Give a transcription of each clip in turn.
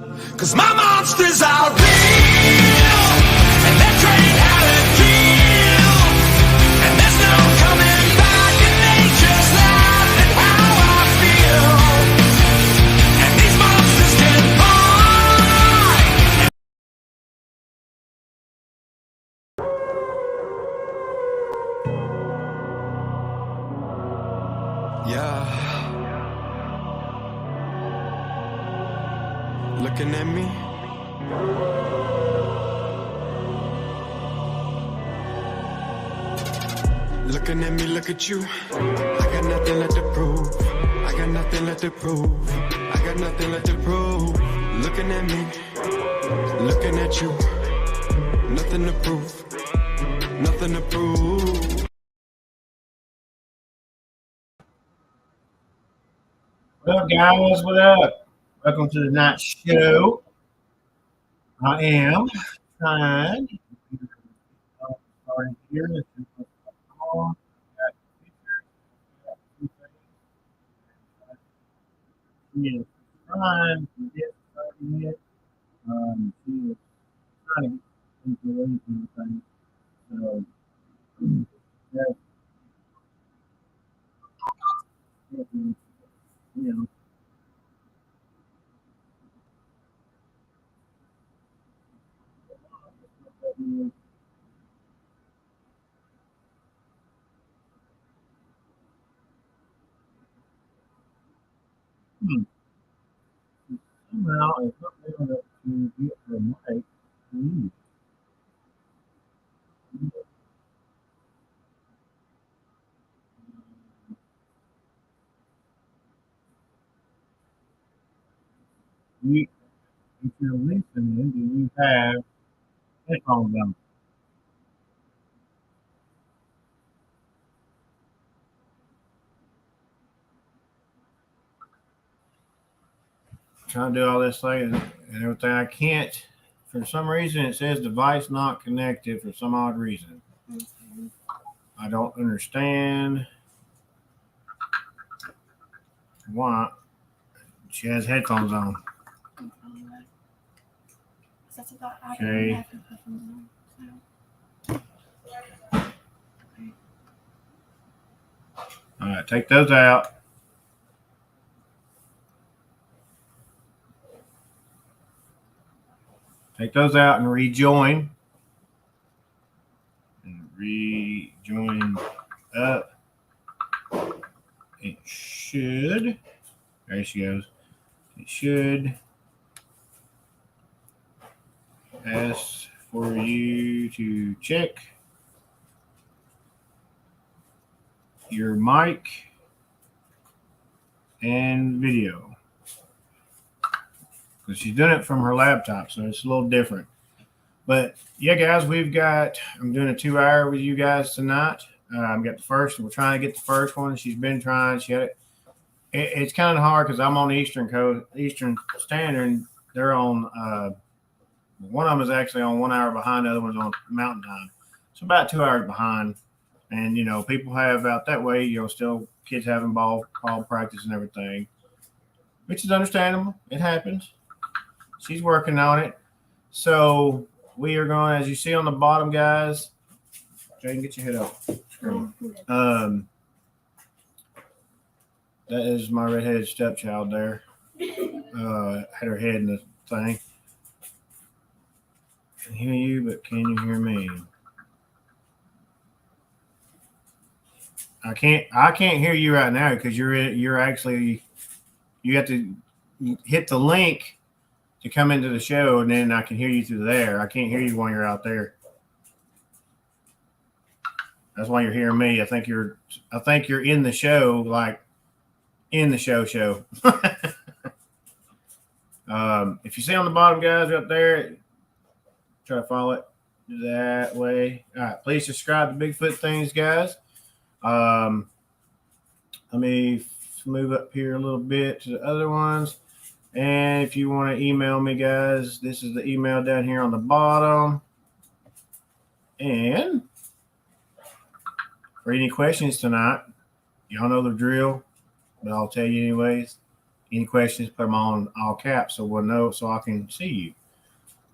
'Cause my monsters are real, and they're trained how to kill, and there's no coming back, and they just laugh at how I feel. And these monsters can bite. Yeah. Looking at me. Looking at me, look at you. I got nothing left to prove. I got nothing left to prove. I got nothing left to prove. Looking at me, looking at you. Nothing to prove. Nothing to prove. What up, guys? What up? Welcome to the night show. I am trying. Starting here. She is trying to get started yet. She is trying to get into anything. So, that's, you know. Somehow it's not able to get the mic to use. If you're listening, do you have headphones on? Trying to do all this thing and everything. I can't. For some reason, it says device not connected for some odd reason. I don't understand why. She has headphones on. Okay. All right, take those out. Take those out and rejoin. And rejoin up. It should. There she goes. It should ask for you to check your mic and video. Because she's doing it from her laptop, so it's a little different. But yeah, guys, I'm doing a 2-hour with you guys tonight. I've got the first, we're trying to get the first one. She's been trying. She had it. It's kind of hard because I'm on the Eastern Standard. And they're on, one of them is actually on 1 hour behind, the other one's on Mountain Time. So about 2 hours behind. And, people have out that way, still kids having ball practice and everything, which is understandable. It happens. She's working on it. So we are going, as you see on the bottom, guys. Jaden, get your head up. That is my redheaded stepchild there. Had her head in the thing. I can hear you, but can you hear me? I can't hear you right now because you have to hit the link to come into the show, and then I can hear you through there. I can't hear you when you're out there. That's why you're hearing me. I think you're in the show, like in the show. If you see on the bottom, guys, up there, try to follow it that way. All right, please subscribe to Bigfoot Things, guys. Let me move up here a little bit to the other ones. And if you want to email me, guys, this is the email down here on the bottom. And for any questions tonight, y'all know the drill, but I'll tell you anyways. Any questions, put them on all caps so we'll know, so I can see you.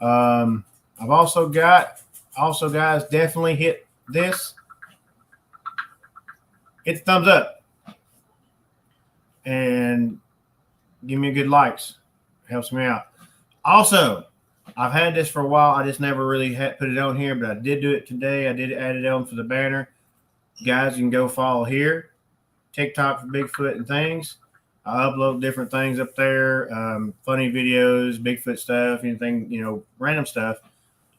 I've also got, guys, definitely hit this. Hit the thumbs up and give me a good likes. It helps me out. Also, I've had this for a while. I just never really had put it on here, but I did do it today. I did add it on for the banner. Guys, you can go follow here. TikTok for Bigfoot and things. I upload different things up there. Funny videos, Bigfoot stuff, anything, random stuff.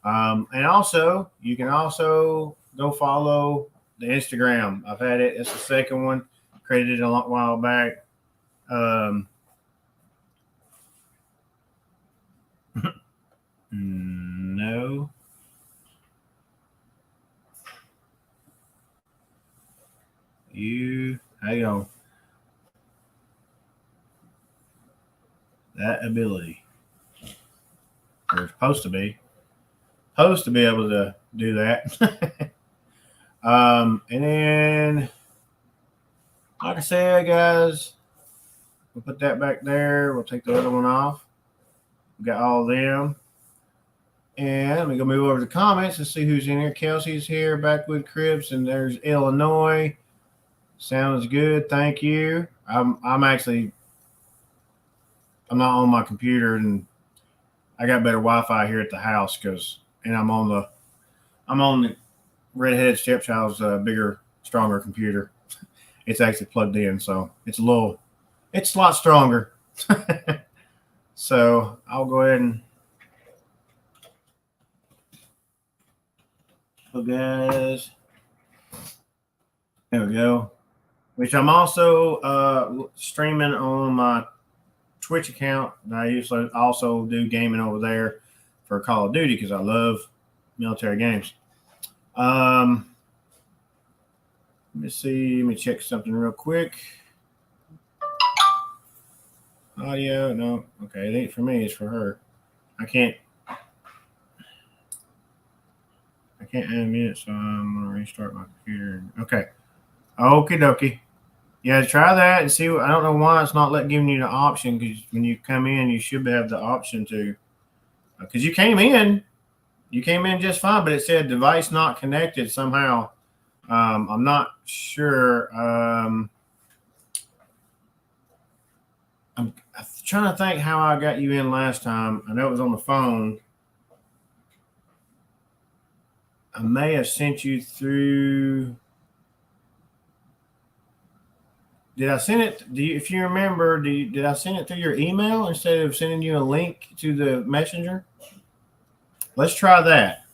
And also, you can also go follow the Instagram. I've had it. It's the second one. Created it a long while back. No. Hang on. That ability. Or supposed to be. Supposed to be able to do that. And then, like I said, guys, we'll put that back there. We'll take the other one off. We got all of them. And we're going to move over to the comments and see who's in here. Kelsey's here, Backwood Cribs, and there's Illinois. Sounds good. Thank you. I'm not on my computer, and I got better Wi-Fi here at the house and I'm on the Redheaded Stepchild's bigger, stronger computer. It's actually plugged in, so it's a lot stronger. So I'll go ahead and guys. There we go. Which I'm also streaming on my Twitch account. And I usually also do gaming over there for Call of Duty because I love military games. Let me see. Let me check something real quick. Audio, no. Okay, it ain't for me. It's for her. I can't unmute it, so I'm gonna restart my computer. Okay. Okie dokie. Yeah, try that and see. I don't know why it's not giving you the option, because when you come in, you should have the option to. Because you came in just fine, but it said device not connected somehow. I'm not sure. I'm trying to think how I got you in last time. I know it was on the phone. I may have sent you through. Did I send it? If you remember, did I send it through your email instead of sending you a link to the messenger? Let's try that.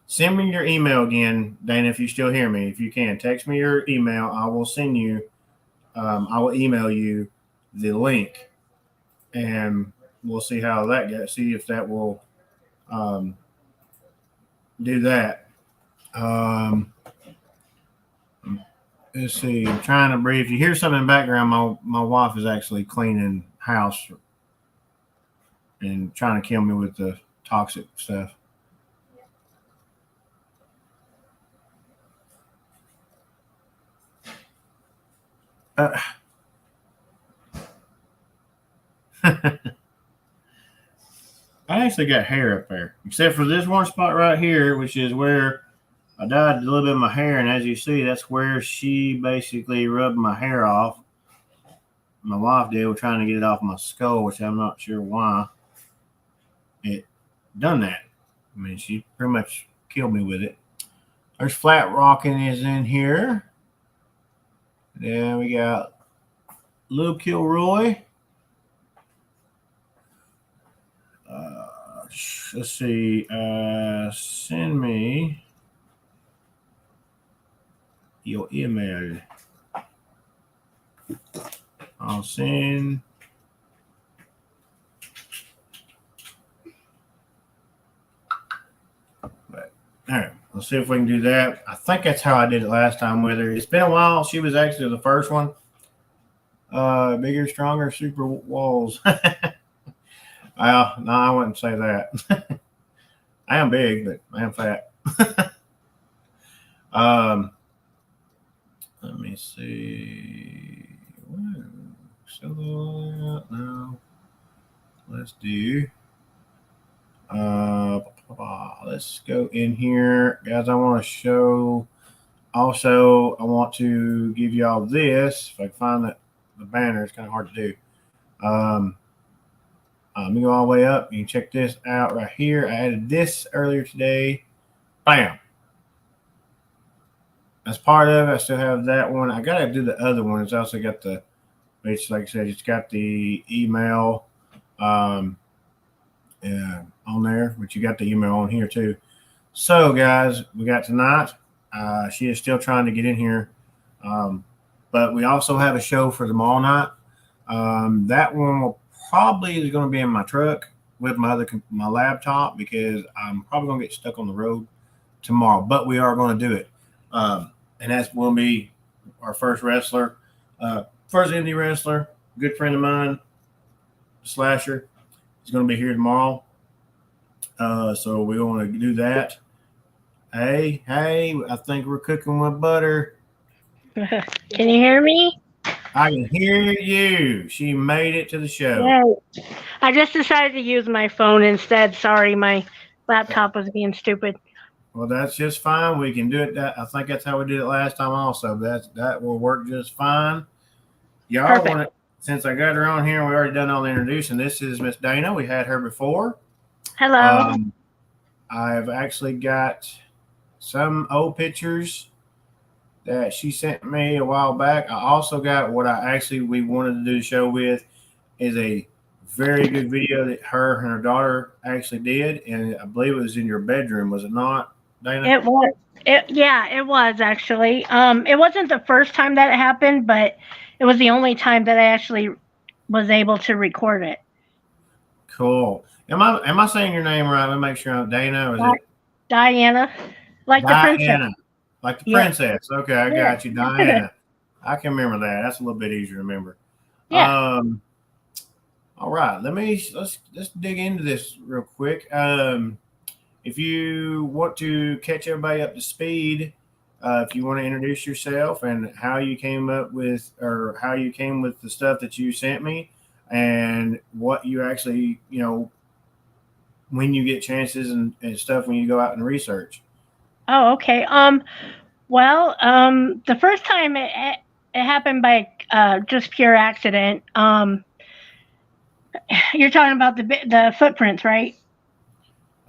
Send me your email again, Dana, if you still hear me. If you can, text me your email. I will send you. I will email you the link, and we'll see how that goes. See if that will do that. Let's see. I'm trying to breathe. If you hear something in the background, my wife is actually cleaning house and trying to kill me with the toxic stuff. I actually got hair up there, except for this one spot right here, which is where I dyed a little bit of my hair. And as you see, that's where she basically rubbed my hair off. My wife did. We're trying to get it off my skull, which I'm not sure why it done that. I mean, she pretty much killed me with it. There's Flat Rockin' is in here. Then we got Lou Kilroy. Let's see. Send me your email. I'll send. But all right, let's see if we can do that. I think that's how I did it last time with her. It's been a while. She was actually the first one. Bigger, stronger, super walls. Well, no, I wouldn't say that. I am big, but I am fat. Let me see. So now let's do. Uh, let's go in here, guys. I want to show. Also, I want to give y'all this. If I can find the banner, it's kind of hard to do. Um, let me go all the way up. You can check this out right here. I added this earlier today. Bam. That's part of it. I still have that one. I gotta do the other one. It's also got the, it's like I said, it's got the email um, on there, but you got the email on here too. So, guys, we got tonight. She is still trying to get in here, but we also have a show for tomorrow night. That one will probably is going to be in my truck with my laptop because I'm probably going to get stuck on the road tomorrow. But we are going to do it, and that's going to be our first wrestler, first indie wrestler, good friend of mine, Slasher. He's going to be here tomorrow. So we're going to do that. Hey, I think we're cooking with butter. Can you hear me? I can hear you. She made it to the show. Yeah. I just decided to use my phone instead. Sorry, my laptop was being stupid. Well, that's just fine. We can do it. I think that's how we did it last time also. That will work just fine. Y'all want to, since I got her on here, we already done all the introducing. This is Miss Dana. We had her before. Hello. I've actually got some old pictures that she sent me a while back. I also got what we wanted to do the show with is a very good video that her and her daughter actually did, and I believe it was in your bedroom, was it not, Dana? It was. It was actually. It wasn't the first time that it happened, but it was the only time that I actually was able to record it. Cool. Am I saying your name right? Let me make sure I'm Dana. Or is it Diana? Like Diana, the princess. like the princess. Okay, I got you, Diana. I can remember that. That's a little bit easier to remember. Yeah. All right. Let's dig into this real quick. If you want to catch everybody up to speed, if you want to introduce yourself and how you came with the stuff that you sent me, and what you actually, when you get chances and stuff when you go out and research. Oh, okay. Well, the first time it happened by just pure accident. You're talking about the footprints, right?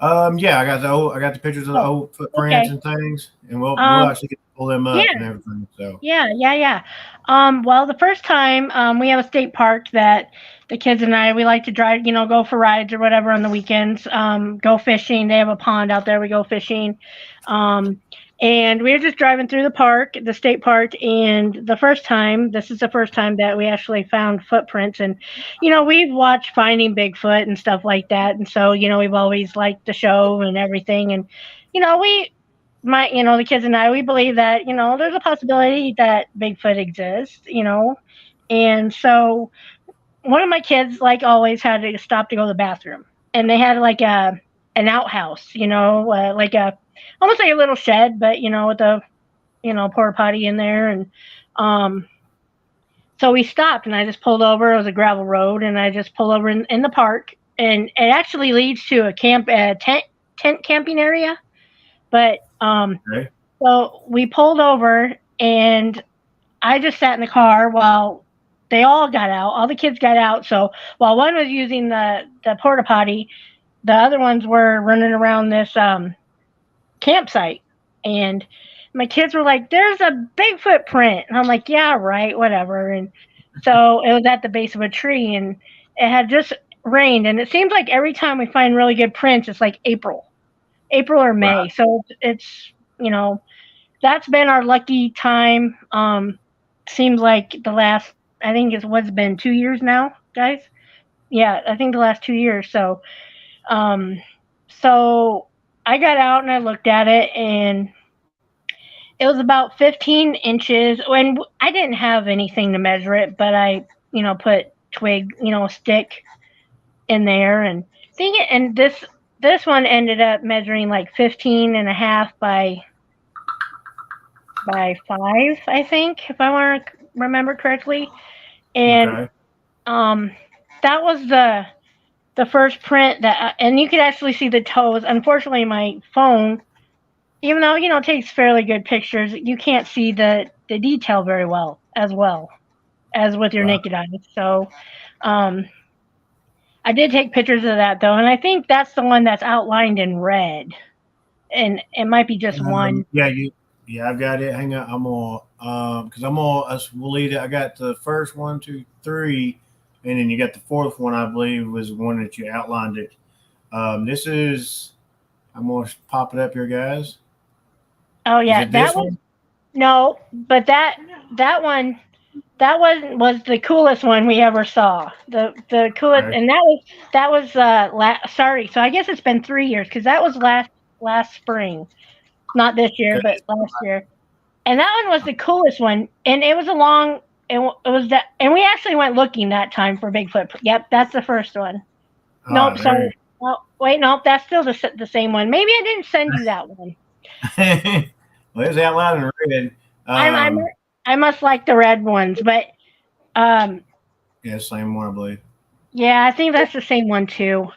Yeah, I got the pictures of the old footprints and things, and we'll actually get to pull them up and everything. So yeah. Well, the first time we have a state park that the kids and we like to drive, go for rides or whatever on the weekends. Go fishing. They have a pond out there. We go fishing. And we were just driving through the state park, and this is the first time that we actually found footprints. And, we've watched Finding Bigfoot and stuff like that. And so, we've always liked the show and everything. And, the kids and we believe that, there's a possibility that Bigfoot exists, And so one of my kids, like always, had to stop to go to the bathroom. And they had like an outhouse, like almost like a little shed, but with a porta potty in there. And so we stopped, and I just pulled over. It was a gravel road, and I just pulled over in the park, and it actually leads to a tent camping area. But so we pulled over, and I just sat in the car while they all got out. All the kids got out. So while one was using the porta potty, the other ones were running around this campsite. And my kids were like, "There's a Bigfoot print." And I'm like, "Yeah, right, whatever." And so it was at the base of a tree, and it had just rained. And it seems like every time we find really good prints, it's like April or May. Right. So it's, that's been our lucky time. Seems like the last, I think what's been 2 years now, guys. Yeah, I think the last 2 years. So, so I got out and I looked at it, and it was about 15 inches. And I didn't have anything to measure it, but I, put twig, stick in there, and this one ended up measuring like 15 and a half by 5, I think, if I want to remember correctly. And that was the first print that, and you could actually see the toes. Unfortunately, my phone, even though it takes fairly good pictures, you can't see the detail very well as with your Wow. naked eye. So, um, I did take pictures of that though, and I think that's the one that's outlined in red, and it might be just one. Yeah, yeah, I've got it. Hang on, I'm on, because I'm on. We'll lead it. I got the first one, two, three, and then you got the fourth one. I believe was the one that you outlined it. This is. I'm gonna pop it up here, guys. Oh Is yeah, it that this was one? no, but that one that was the coolest one we ever saw. The coolest, Okay. and that was sorry. So I guess it's been 3 years because that was last spring, not this year, Okay. but last year. And that one was the coolest one, and it was a long. It was that, and we actually went looking that time for Bigfoot. Yep, that's the first one. Nope, There sorry. you Oh, wait, nope, that's still the same one. Maybe I didn't send you that one. go. Well, it's outlined in red. I Um, I must like the red ones, but um, yeah, same one, I believe. yeah, I think that's the same one too.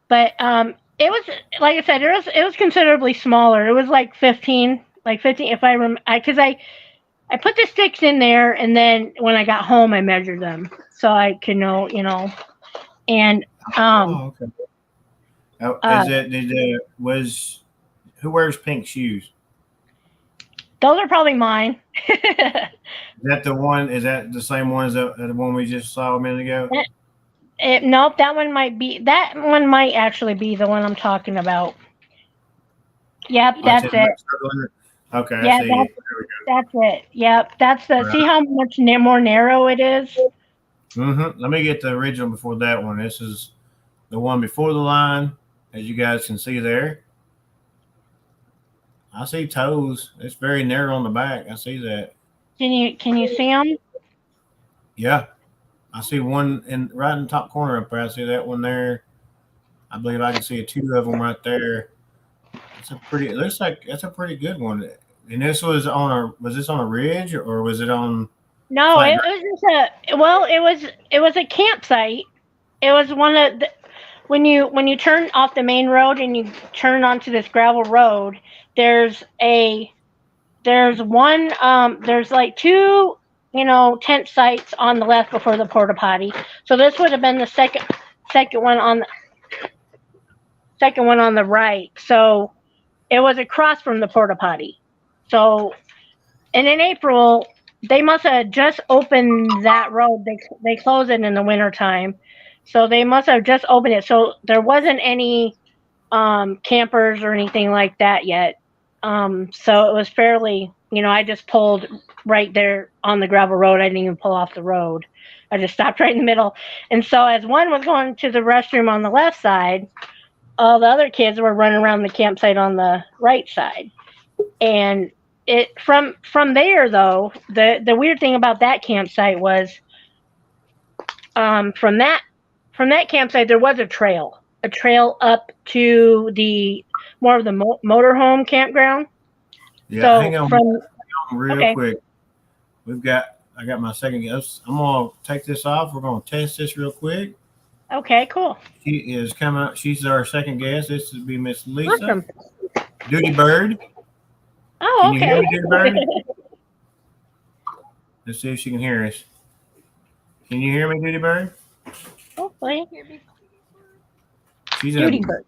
But it was like I said, it was considerably smaller. It was like 15. If I rem, because I put the sticks in there, and then when I got home, I measured them so I could know. And um, Oh, okay. Oh, uh, is it? Did was who wears pink shoes? those are probably mine. Is that the one? Is that the same one as the one we just saw a minute ago? Nope, that one might actually be the one I'm talking about. Yep, Oh, it's that's in it. okay, I Yeah, see it. There we that's it. Yep, that's the. go. See how much more narrow it is? Let me get the original before that one. This is the one before the line, as you guys can see there. I see toes. It's very narrow on the back. I see that. Can you see them? Yeah, I see one in right in the top corner up there. I see that one there. I believe I can see two of them right there. It's a pretty. It looks like that's a pretty good one. And this was this on a ridge or was it on No, flat it ground? was just it was a campsite. It was one of the, when you turn off the main road and you turn onto this gravel road. There's a there's one there's like two tent sites on the left before the porta potty. So this would have been the second one on the right. So it was across from the porta potty. So, and in April, they must have just opened that road. They close it in the wintertime. So they must have just opened it. So there wasn't any campers or anything like that yet. So it was fairly, I just pulled right there on the gravel road. I didn't even pull off the road. I just stopped right in the middle. And so as one was going to the restroom on the left side, all the other kids were running around the campsite on the right side. And it from there though, the weird thing about that campsite was from that campsite there was a trail up to the more of the motorhome campground. Yeah, So from hang on real okay, quick. I got my second guess. I'm gonna take this off. We're gonna test this real quick. okay, cool, She is coming up. She's our second guest. This would be Miss Lisa. awesome. Duty Bird. Oh, Can you hear okay. me, Duty Bird? Let's see if she can hear us. Can you hear me, Duty Bird? Hopefully, She's in duty a bird.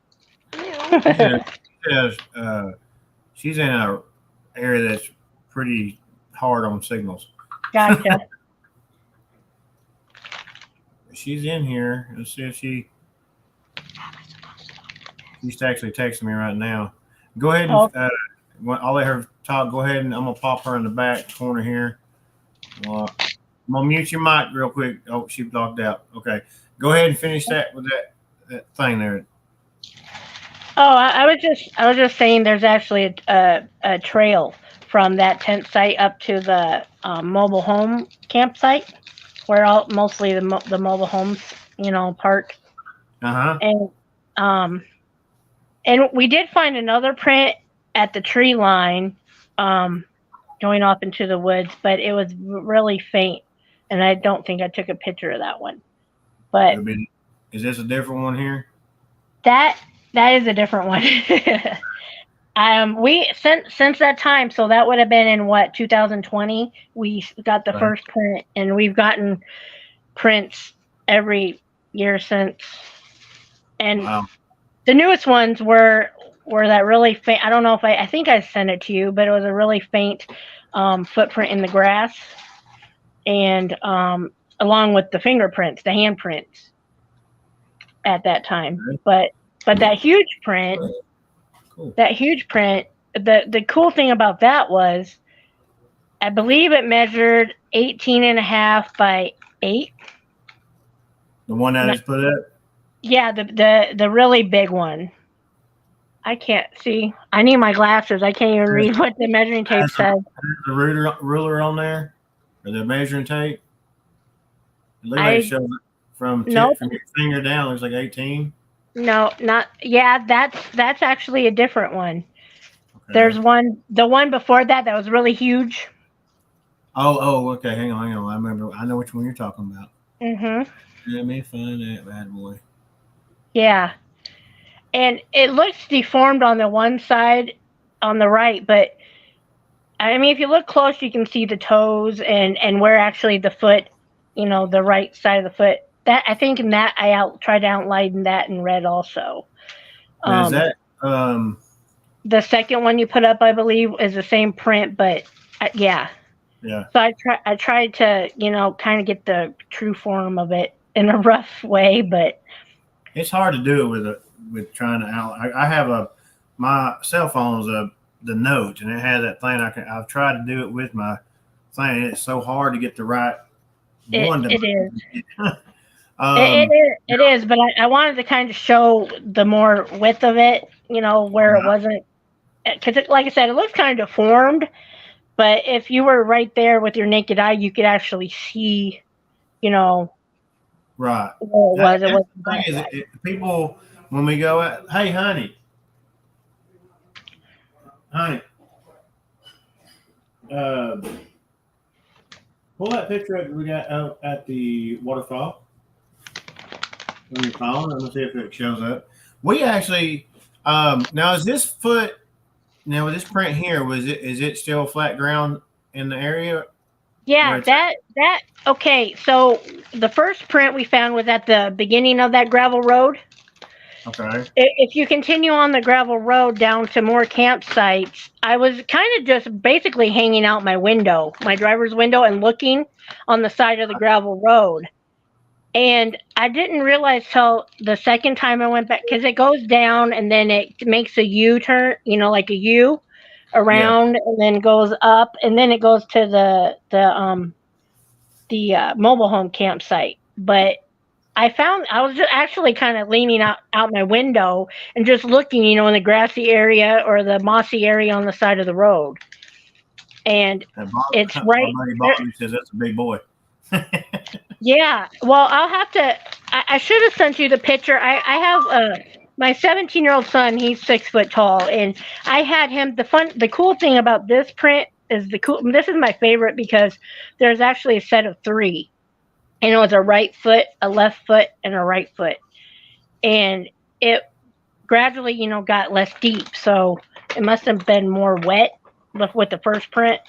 she's in a, she's in a area that's pretty hard on signals. Gotcha. She's in here. Let's see if she's actually texting me right now. Go ahead and Oh, I'll let her talk. Go ahead and I'm gonna pop her in the back corner here. I'm gonna mute your mic real quick. Oh, she blocked out. Okay, go ahead and finish that with that thing there. I was just saying there's actually a trail from that tent site up to the mobile home campsite where mostly the mobile homes park. Uh huh. And um and we did find another print at the tree line um going off into the woods, but it was really faint, and I don't think I took a picture of that one. But is this a different one here? that is a different one. We since that time, so that would have been in what 2020. We got the first print, and we've gotten prints every year since. And the newest ones were that really faint. I don't know if I think I sent it to you, but it was a really faint footprint in the grass, and along with the fingerprints, the handprints at that time. But that huge print. Cool. That huge print, the cool thing about that was, I believe it measured 18.5 by 8. The one that is put up? Yeah, the really big one. I can't see. I need my glasses. I can't even read what the measuring tape says. The ruler on there? Or the measuring tape? It looks like it shows it from your finger down. It looks like 18. No, not. Yeah, that's actually a different one. Okay. There's the one before that was really huge. Oh, okay. Hang on. I know which one you're talking about. Mm-hmm. Let me find that bad boy. Yeah. And it looks deformed on the one side, on the right, but I mean, if you look close, you can see the toes and where actually the foot, the right side of the foot. That I think in that I tried to outline that in red also. Is that the second one you put up? I believe is the same print, but yeah. Yeah. So I tried to kind of get the true form of it in a rough way, but it's hard to do it with trying to I have my cell phone is the note, and it has that thing. I've tried to do it with my thing. It's so hard to get the right one. It is. It is, but I wanted to kind of show the more width of it, where it wasn't, because like I said, it looks kind of deformed, but if you were right there with your naked eye, you could actually see, right. Where it was. People, when we go out, hey, honey, pull that picture up we got out at the waterfall on your phone. I'm gonna see if it shows up. We actually now is this foot with this print here, is it still flat ground in the area? Yeah, okay, so the first print we found was at the beginning of that gravel road. Okay. If you continue on the gravel road down to more campsites, I was kind of just basically hanging out my window, my driver's window, and looking on the side of the gravel road. And I didn't realize till the second time I went back, because it goes down and then it makes a U-turn, like a U around, and then goes up, and then it goes to the mobile home campsite. But I was just actually kind of leaning out my window and just looking, in the grassy area or the mossy area on the side of the road. And it's right. My buddy Bobby says that's a big boy. Yeah. Well, I'll have to. I should have sent you the picture. I have my 17-year-old son. He's 6 foot tall, and I had him. The cool thing about this print is this is my favorite because there's actually a set of 3. And it was a right foot, a left foot, and a right foot. And it gradually, got less deep. So it must have been more wet with the first print.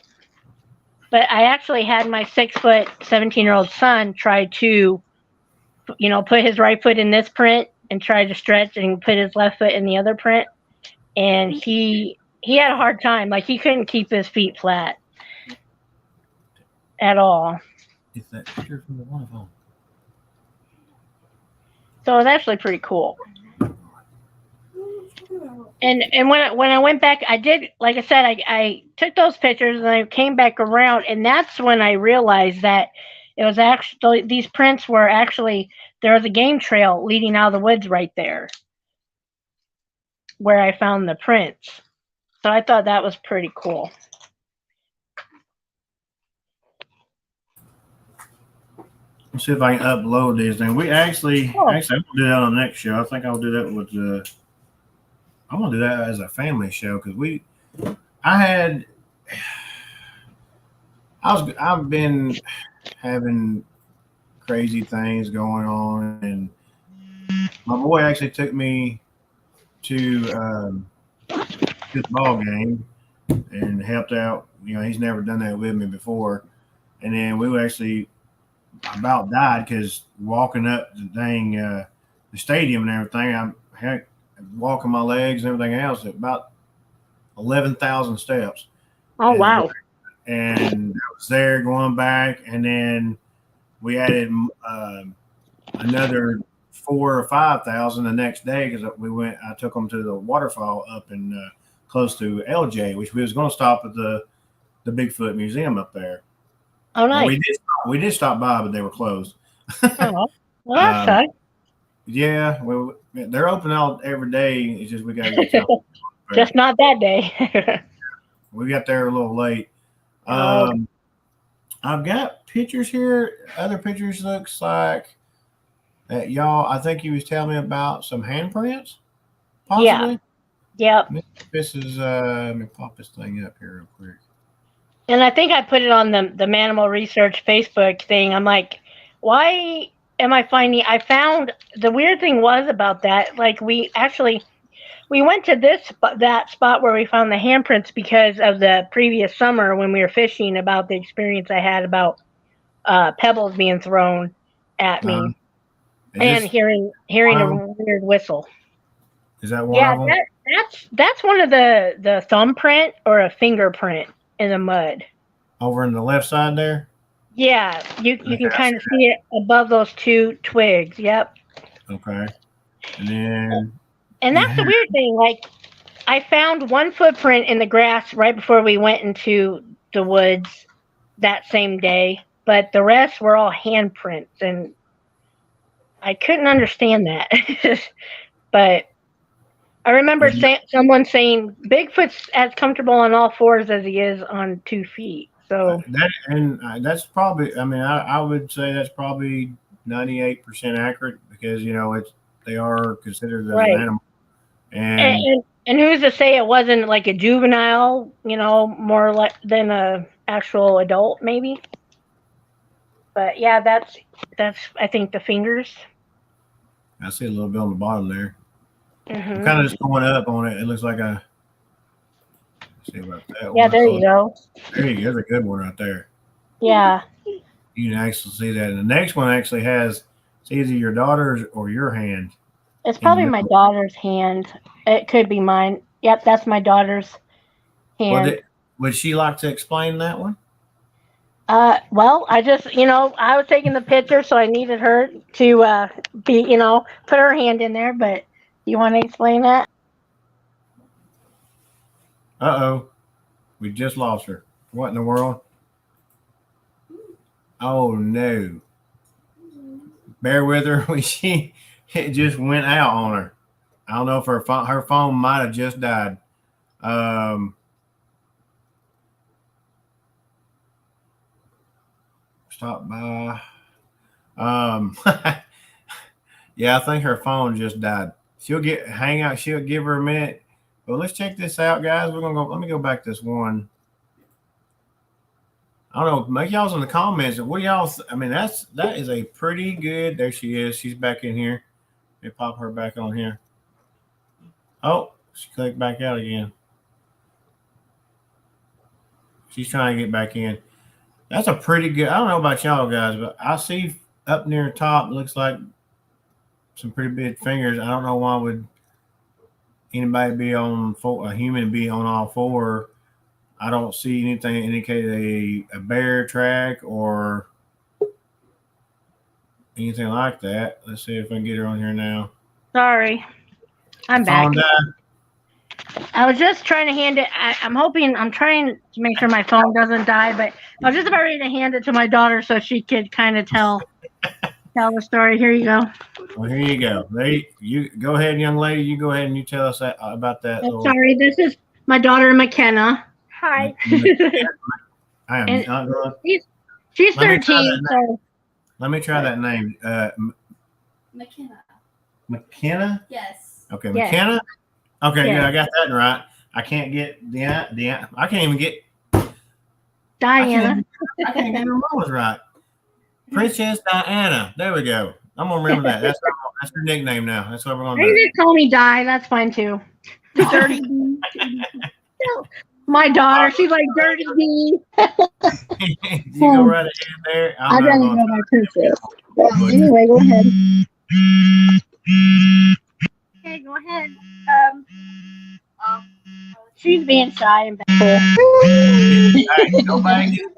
But I actually had my 6 foot, 17-year-old son try to, put his right foot in this print and try to stretch and put his left foot in the other print. And he had a hard time. Like, he couldn't keep his feet flat at all. It's that picture from the waterfall. So it's actually pretty cool. And when I went back, I did, like I said, I took those pictures and I came back around, and that's when I realized that it was actually, these prints were actually, there was a game trail leading out of the woods right there where I found the prints. So I thought that was pretty cool. Let's see if I can upload these things. We actually I'm gonna do that on the next show. I think I'll do that with I'm gonna do that as a family show because I've been having crazy things going on. And my boy actually took me to this ball game and helped out. You know, he's never done that with me before. And then we were actually about died because walking up the stadium and everything, I'm walking my legs and everything else at about 11,000 steps. Oh, wow. And I was there going back, and then we added another 4,000 or 5,000 the next day because I took them to the waterfall up in close to LJ, which we was going to stop at the Bigfoot Museum up there. Oh, nice. We did stop by, but they were closed. Oh, well, that's sad. Yeah, well, they're open every day. It's just we got to get just not that day. We got there a little late. Oh. I've got pictures here. Other pictures looks like that y'all. I think you was telling me about some handprints. Possibly. Yeah. Yep. This is. Let me pop this thing up here real quick. And I think I put it on the Manimal Research Facebook thing. I'm like, why am I finding? I found the weird thing was about that. Like we went to that spot where we found the handprints because of the previous summer when we were fishing, about the experience I had about pebbles being thrown at me and hearing a weird whistle. Is that one of them? That's one of the thumbprint or a fingerprint in the mud. Over in the left side there? Yeah, you can kind of see it above those two twigs. Yep. Okay. And that's the weird thing. Like, I found one footprint in the grass right before we went into the woods that same day, but the rest were all handprints, and I couldn't understand that. But I remember someone saying Bigfoot's as comfortable on all fours as he is on 2 feet. So that's probably. I mean, I would say that's probably 98% accurate because they are considered as an animal. And who's to say it wasn't like a juvenile? More like than a actual adult, maybe. But yeah, that's I think the fingers. I see a little bit on the bottom there. Mm-hmm. I'm kind of just going up on it. It looks like let's see about that. Yeah, there you go. There you go. That's a good one right there. Yeah. You can actually see that. And the next one actually has it's either your daughter's or your hand. It's probably my daughter's hand. It could be mine. Yep, that's my daughter's hand. Would she like to explain that one? Well, I just, I was taking the picture, so I needed her to be, put her hand in there. But you want to explain that? Uh-oh. We just lost her. What in the world? Oh, no. Bear with her. It just went out on her. I don't know if her phone might have just died. Stop by. Yeah, I think her phone just died. She'll hang out. She'll give her a minute. But let's check this out, guys. We're gonna go. Let me go back to this one. I don't know. Make y'all's in the comments. What y'all? I mean, that is a pretty good. There she is. She's back in here. Let me pop her back on here. Oh, she clicked back out again. She's trying to get back in. That's a pretty good. I don't know about y'all guys, but I see up near the top looks like some pretty big fingers. I don't know why would anybody be on a human be on all four. I don't see anything indicating a bear track or anything like that. Let's see if I can get her on here now. Sorry, I'm back. I was just trying to hand it. I'm trying to make sure my phone doesn't die, but I was just about ready to hand it to my daughter so she could kind of tell the story. Here you go. Well, here you go. You go ahead, young lady. You go ahead and you tell us about that. Sorry, this is my daughter McKenna. Hi. I am not going. She's 13. So. Let me try that name. McKenna. McKenna? Yes. Okay, yes. McKenna? Okay, yeah, I got that right. I can't get I can't even get Diana. I can't get her mama's right. Princess Diana. There we go. I'm gonna remember that. That's her nickname now. That's what we're gonna You do. just call me Di. That's fine too. The dirty D. My daughter, she's like dirty D. You go right ahead there. I'm not going go by princess. But anyway, go ahead. Okay, go ahead. She's being shy and bashful. Hey,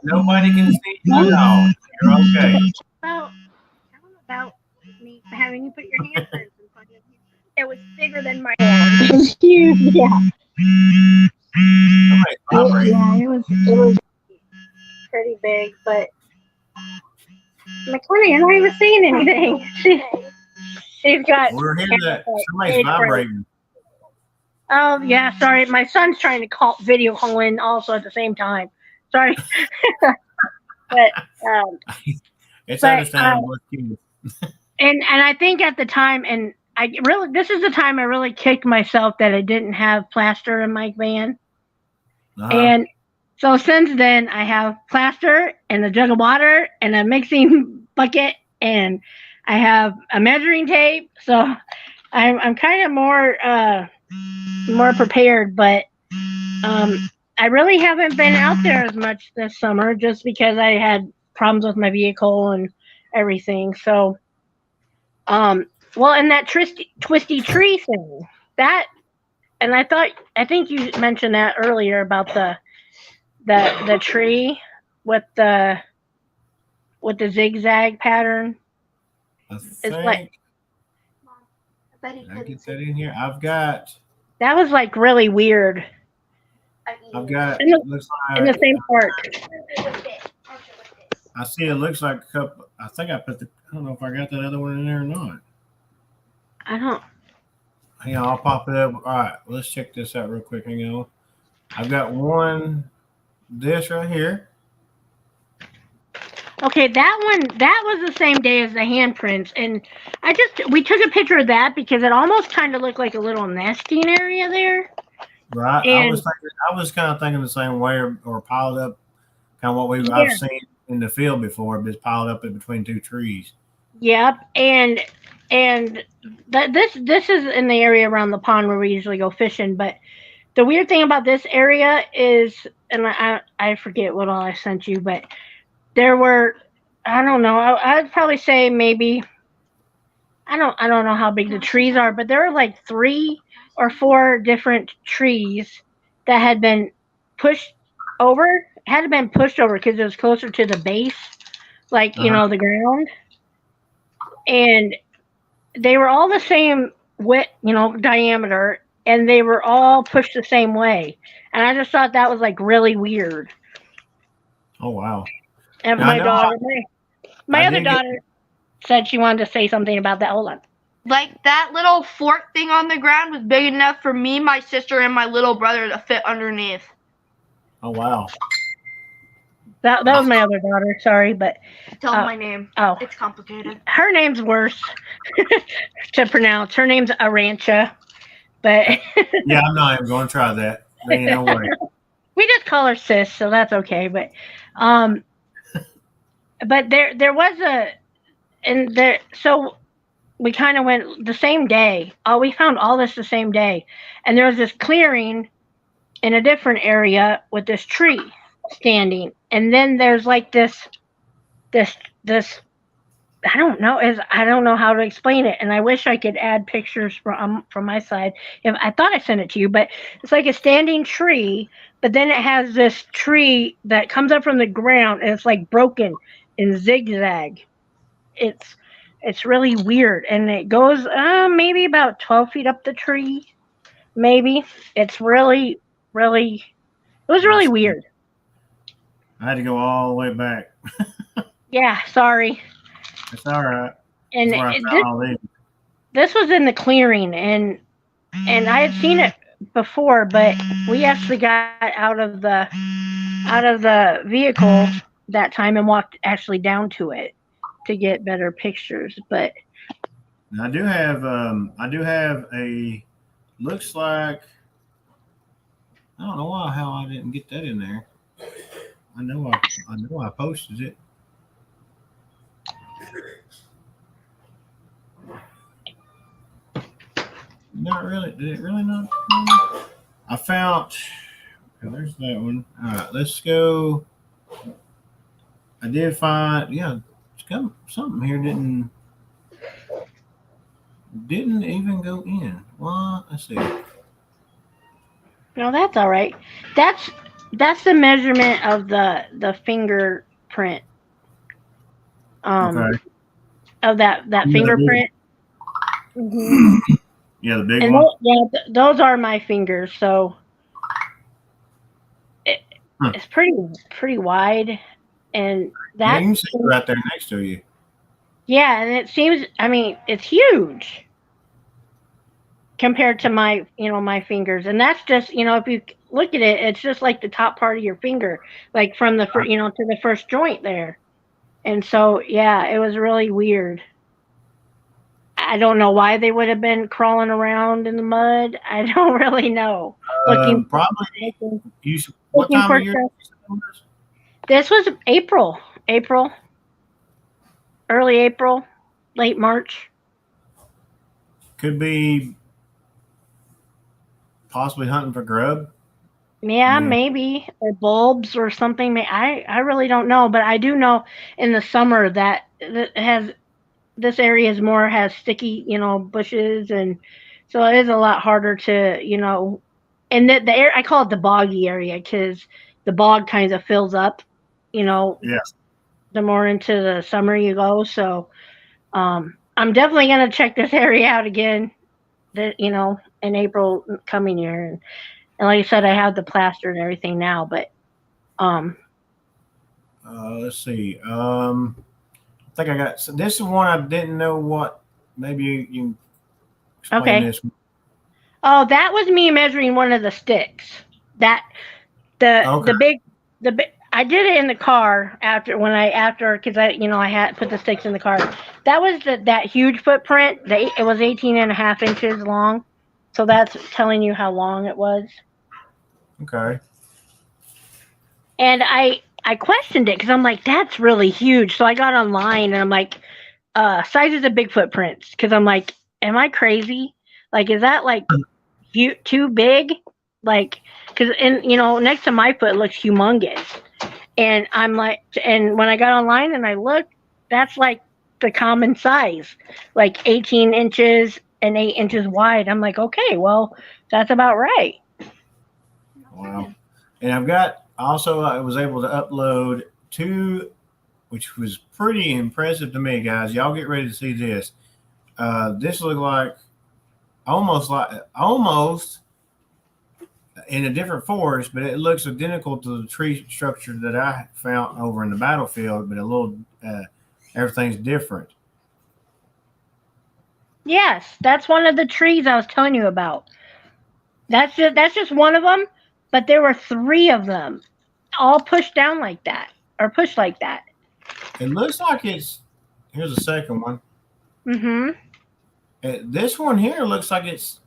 nobody can see you at all. You're okay. Well, tell them about me having you put your handprints in front of you. It was bigger than my hand. It was huge. Yeah. Yeah, it was pretty big, but McKenna, you're not even saying anything. She's got. We're hearing that somebody's vibrating. Oh yeah, sorry. My son's trying to video call in also at the same time. Sorry, but it's understandable. And I think at the time, and this is the time I really kicked myself that I didn't have plaster in my van. And so since then, I have plaster and a jug of water and a mixing bucket, and I have a measuring tape. So I'm kind of more prepared, but I really haven't been out there as much this summer just because I had problems with my vehicle and everything. So, well, and that twisty tree thing, that, and I think you mentioned that earlier about the tree with the zigzag pattern. It's like, I get that in here. That was like really weird. I've got looks like in the same park. I see it looks like a couple. I think I don't know if I got that other one in there or not. I don't. Hang on, I'll pop it up. All right, let's check this out real quick. Hang on. I've got this right here. Okay, that was the same day as the handprints, and we took a picture of that because it almost kind of looked like a little nesting area there. Right. And I was kind of thinking the same way, or piled up, kind of what I've seen in the field before, but it's piled up in between two trees. Yep, and this is in the area around the pond where we usually go fishing. But the weird thing about this area is, and I forget what all I sent you, but there were, I don't know, I'd probably say maybe, I don't know how big the trees are, but there were like 3 or 4 different trees that had been pushed over because it was closer to the base, like, the ground. And they were all the same width, diameter, and they were all pushed the same way. And I just thought that was like really weird. Oh, wow. And my other daughter said she wanted to say something about that. Hold on. Like that little fork thing on the ground was big enough for me, my sister, and my little brother to fit underneath. Oh, wow. That was my other daughter. Sorry, but tell my name. Oh, it's complicated. Her name's worse to pronounce. Her name's Arancha, but yeah, I'm not even going to try that. Ain't no way. We just call her Sis, so that's okay. But there was so we kind of went the same day. We found all this the same day, and there was this clearing in a different area with this tree standing, and then there's like this I don't know how to explain it, and I wish I could add pictures from my side. I thought I sent it to you, but it's like a standing tree, but then it has this tree that comes up from the ground, and it's like broken in zigzag. It's really weird, and it goes maybe about 12 feet up the tree, maybe. It's really, really, it was really weird. I had to go all the way back. Yeah, sorry. It's all right. And this was in the clearing, and I had seen it before, but we actually got out of the vehicle that time and walked actually down to it to get better pictures. But I do have a, looks like, I don't know how I didn't get that in there. I know I posted it. Not really. Did it really not? I found. Okay, there's that one. All right, let's go. I did find. Yeah, it's come, something here didn't even go in. Well, let's see. No, that's all right. That's that's the measurement of the fingerprint. Um, Okay. of that Yeah, the big, fingerprint. Hmm. yeah, the big And one. those are my fingers. So it, Huh. it's pretty wide, and Yeah, you that can see it right there next to you. yeah, and it seems. I mean, it's huge compared to my my fingers, and that's just if you look at it, it's just like the top part of your finger, like from the to the first joint there. And so yeah, it was really weird. I don't know why they would have been crawling around in the mud. I don't really know. Looking Probably. looking, You. What looking time of for year? stuff. This was April, early April, late March. Could be possibly hunting for grub. I Yeah, mean, maybe or bulbs or something. I really don't know, but I do know in the summer that it has this area is more has sticky bushes, and so it is a lot harder to and the air I call it the boggy area because the bog kind of fills up, you know, yeah. the more into the summer you go. So I'm definitely gonna check this area out again. That in April coming year, and like I said, I have the plaster and everything now, but um Let's see. I think I got. So this is one I didn't know what. Maybe you can explain okay. this. Oh, that was me measuring one of the sticks. That Okay. the big I did it in the car after because I had put the sticks in the car. That was that huge footprint. It was 18.5 inches long, so that's telling you how long it was. Okay. And I questioned it because I'm like, that's really huge. So I got online and I'm like, sizes of big footprints because I'm like, am I crazy? Like, is that like too big? Like, because next to my foot looks humongous. And I'm like, and when I got online and I looked, that's like the common size, like 18 inches and 8 inches wide. I'm like, okay, well, that's about right. Wow. And I've got also I was able to upload two, which was pretty impressive to me, guys. Y'all get ready to see this. This looked like almost in a different forest, but it looks identical to the tree structure that I found over in the battlefield, but a little everything's different. Yes, that's one of the trees I was telling you about. That's just one of them, but there were three of them, all pushed down like that or pushed like that. It looks like it's. Here's a second one. Mhm. This one here looks like it's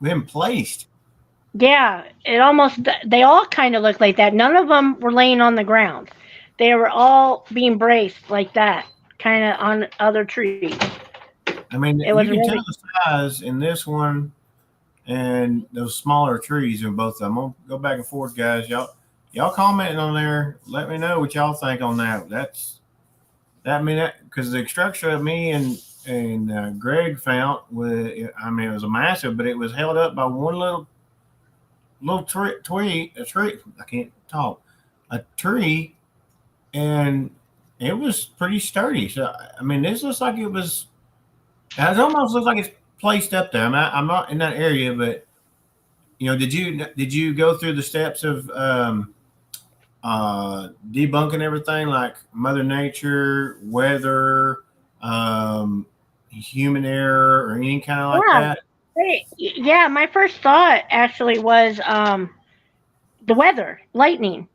been placed. Yeah, they all kind of look like that. None of them were laying on the ground. They were all being braced like that, kind of on other trees. I mean, It you was can tell really the size in this one and those smaller trees in both of them. I'm gonna go back and forth, guys. Y'all commenting on there. Let me know what y'all think on that. That I mean that because the structure of me and Greg found I mean it was a massive, but it was held up by one little a tree. I can't talk. A tree, and it was pretty sturdy. So I mean, this looks like it was. It almost looks like it's placed up there. I'm not in that area, but did you go through the steps of debunking everything like Mother Nature, weather, human error, or any kind of like yeah. that? Yeah, my first thought actually was the weather, lightning.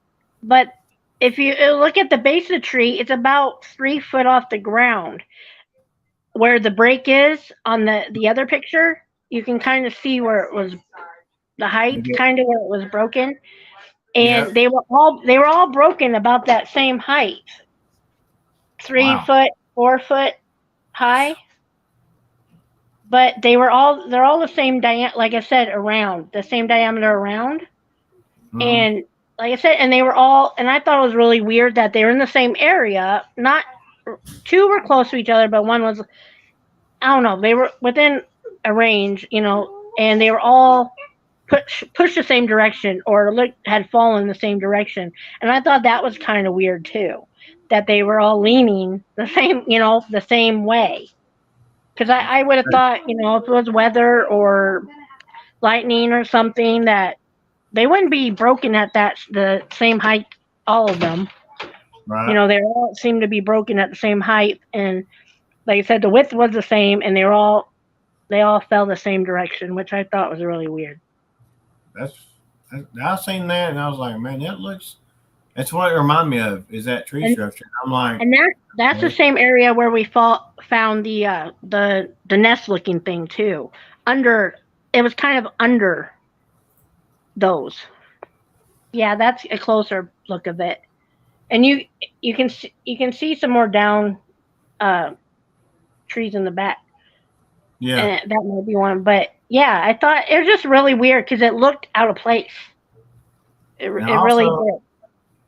But if you look at the base of the tree, it's about 3 foot off the ground. Where the break is on the other picture, you can kind of see where it was the height, kind of where it was broken, Yeah. and they were all broken about that same height, three Wow. foot, 4 foot high. but they're all the same like I said, around the same diameter around. And like I said, and they were all, and I thought it was really weird that they were in the same area. Not two were close to each other, but one was, I don't know, they were within a range, and they were all pushed the same direction or had fallen the same direction. And I thought that was kind of weird too, that they were all leaning the same way. Because I would have thought, if it was weather or lightning or something, that they wouldn't be broken at the same height, all of them. Right. They all seemed to be broken at the same height, and like I said, the width was the same, and they all fell the same direction, which I thought was really weird. I seen that, and I was like, man, that's what it reminded me of, is that tree structure. I'm like, and that's the same area where we found the nest looking thing too. It was kind of under those. Yeah, that's a closer look of it, and you can see some more down trees in the back. Yeah, and that might be one. But yeah, I thought it was just really weird because it looked out of place. It really did.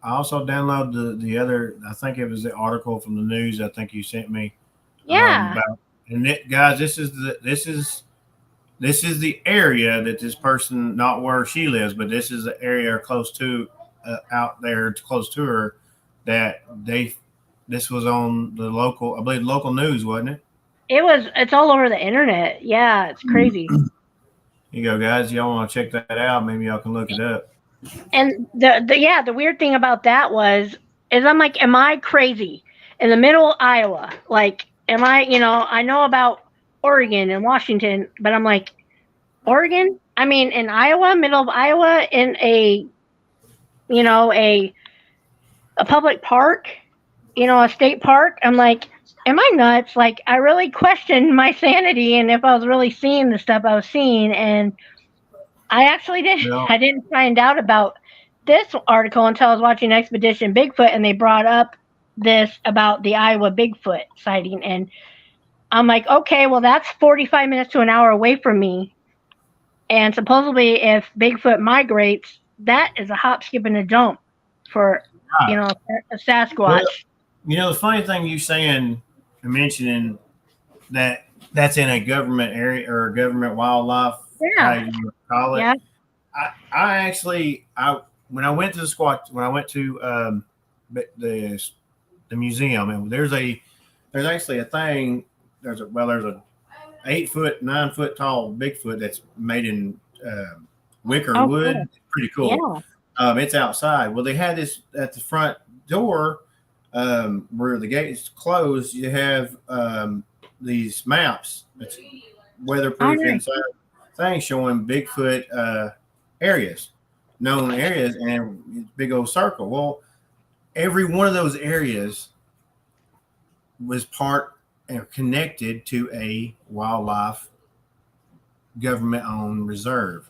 I also downloaded the other. I think it was the article from the news. I think you sent me. Yeah. Guys, this is the area that this person, not where she lives, but this is the area close to out there, close to her, that this was on the local, I believe, local news, wasn't it? It's all over the internet. Yeah, it's crazy. Here you go, guys. Y'all want to check that out? Maybe y'all can look it up. And the weird thing about that is I'm like, am I crazy? In the middle of Iowa, like, am I? I know about Oregon and Washington, but I'm like, Oregon? I mean, in Iowa, middle of Iowa, in a public park, a state park. I'm like, am I nuts? Like, I really questioned my sanity and if I was really seeing the stuff I was seeing. And I actually didn't. No. I didn't find out about this article until I was watching Expedition Bigfoot, and they brought up this about the Iowa Bigfoot sighting. And I'm like, okay, well, that's 45 minutes to an hour away from me. And supposedly, if Bigfoot migrates, that is a hop, skip, and a jump for a Sasquatch. Well, the funny thing you saying and mentioning that's in a government area or a government wildlife, how you call it. Yeah. I actually when I went to the museum, and there's actually a thing. There's a 8-foot, 9-foot tall Bigfoot that's made in wicker wood. Cool. Pretty cool. Yeah. It's outside. Well, they had this at the front door where the gate is closed. You have these maps. It's weatherproof inside thing showing Bigfoot known areas, and big old circle. Well, every one of those areas was part and connected to a wildlife government-owned reserve.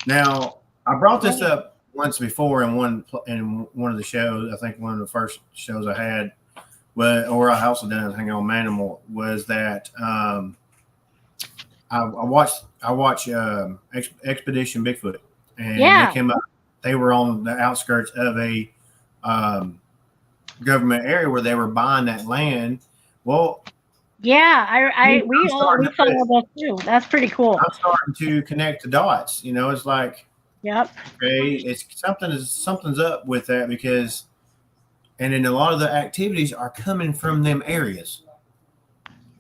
Now, I brought this up once before in one of the shows. I think one of the first shows I had, or I also did a thing on Manimal, was that I watched Expedition Bigfoot, and they came up. They were on the outskirts of a government area where they were buying that land. Well, yeah, we saw that too. That's pretty cool. I'm starting to connect the dots. It's like, yep. Okay, it's something's up with that, because, and then a lot of the activities are coming from them areas,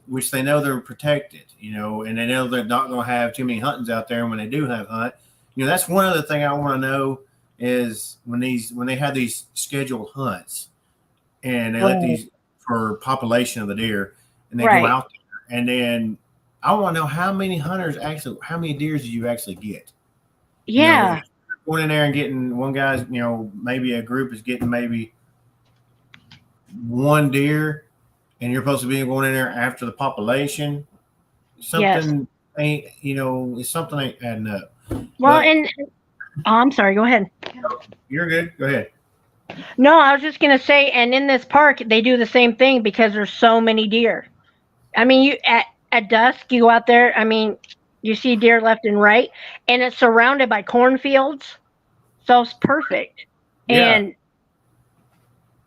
which they know they're protected, and they know they're not going to have too many huntings out there. And when they do have hunt, that's one other thing I want to know is when they have these scheduled hunts, and they let these for population of the deer, and they go out there, and then I want to know how many deers do you actually get? Yeah. Going in there and getting one guy's, maybe a group is getting maybe one deer, and you're supposed to be going in there after the population. Something ain't, something ain't adding up. Well, I'm sorry, go ahead. You're good. Go ahead. No, I was just going to say, and in this park, they do the same thing because there's so many deer. I mean, at dusk, you go out there. I mean, you see deer left and right, and it's surrounded by cornfields, so it's perfect. Yeah.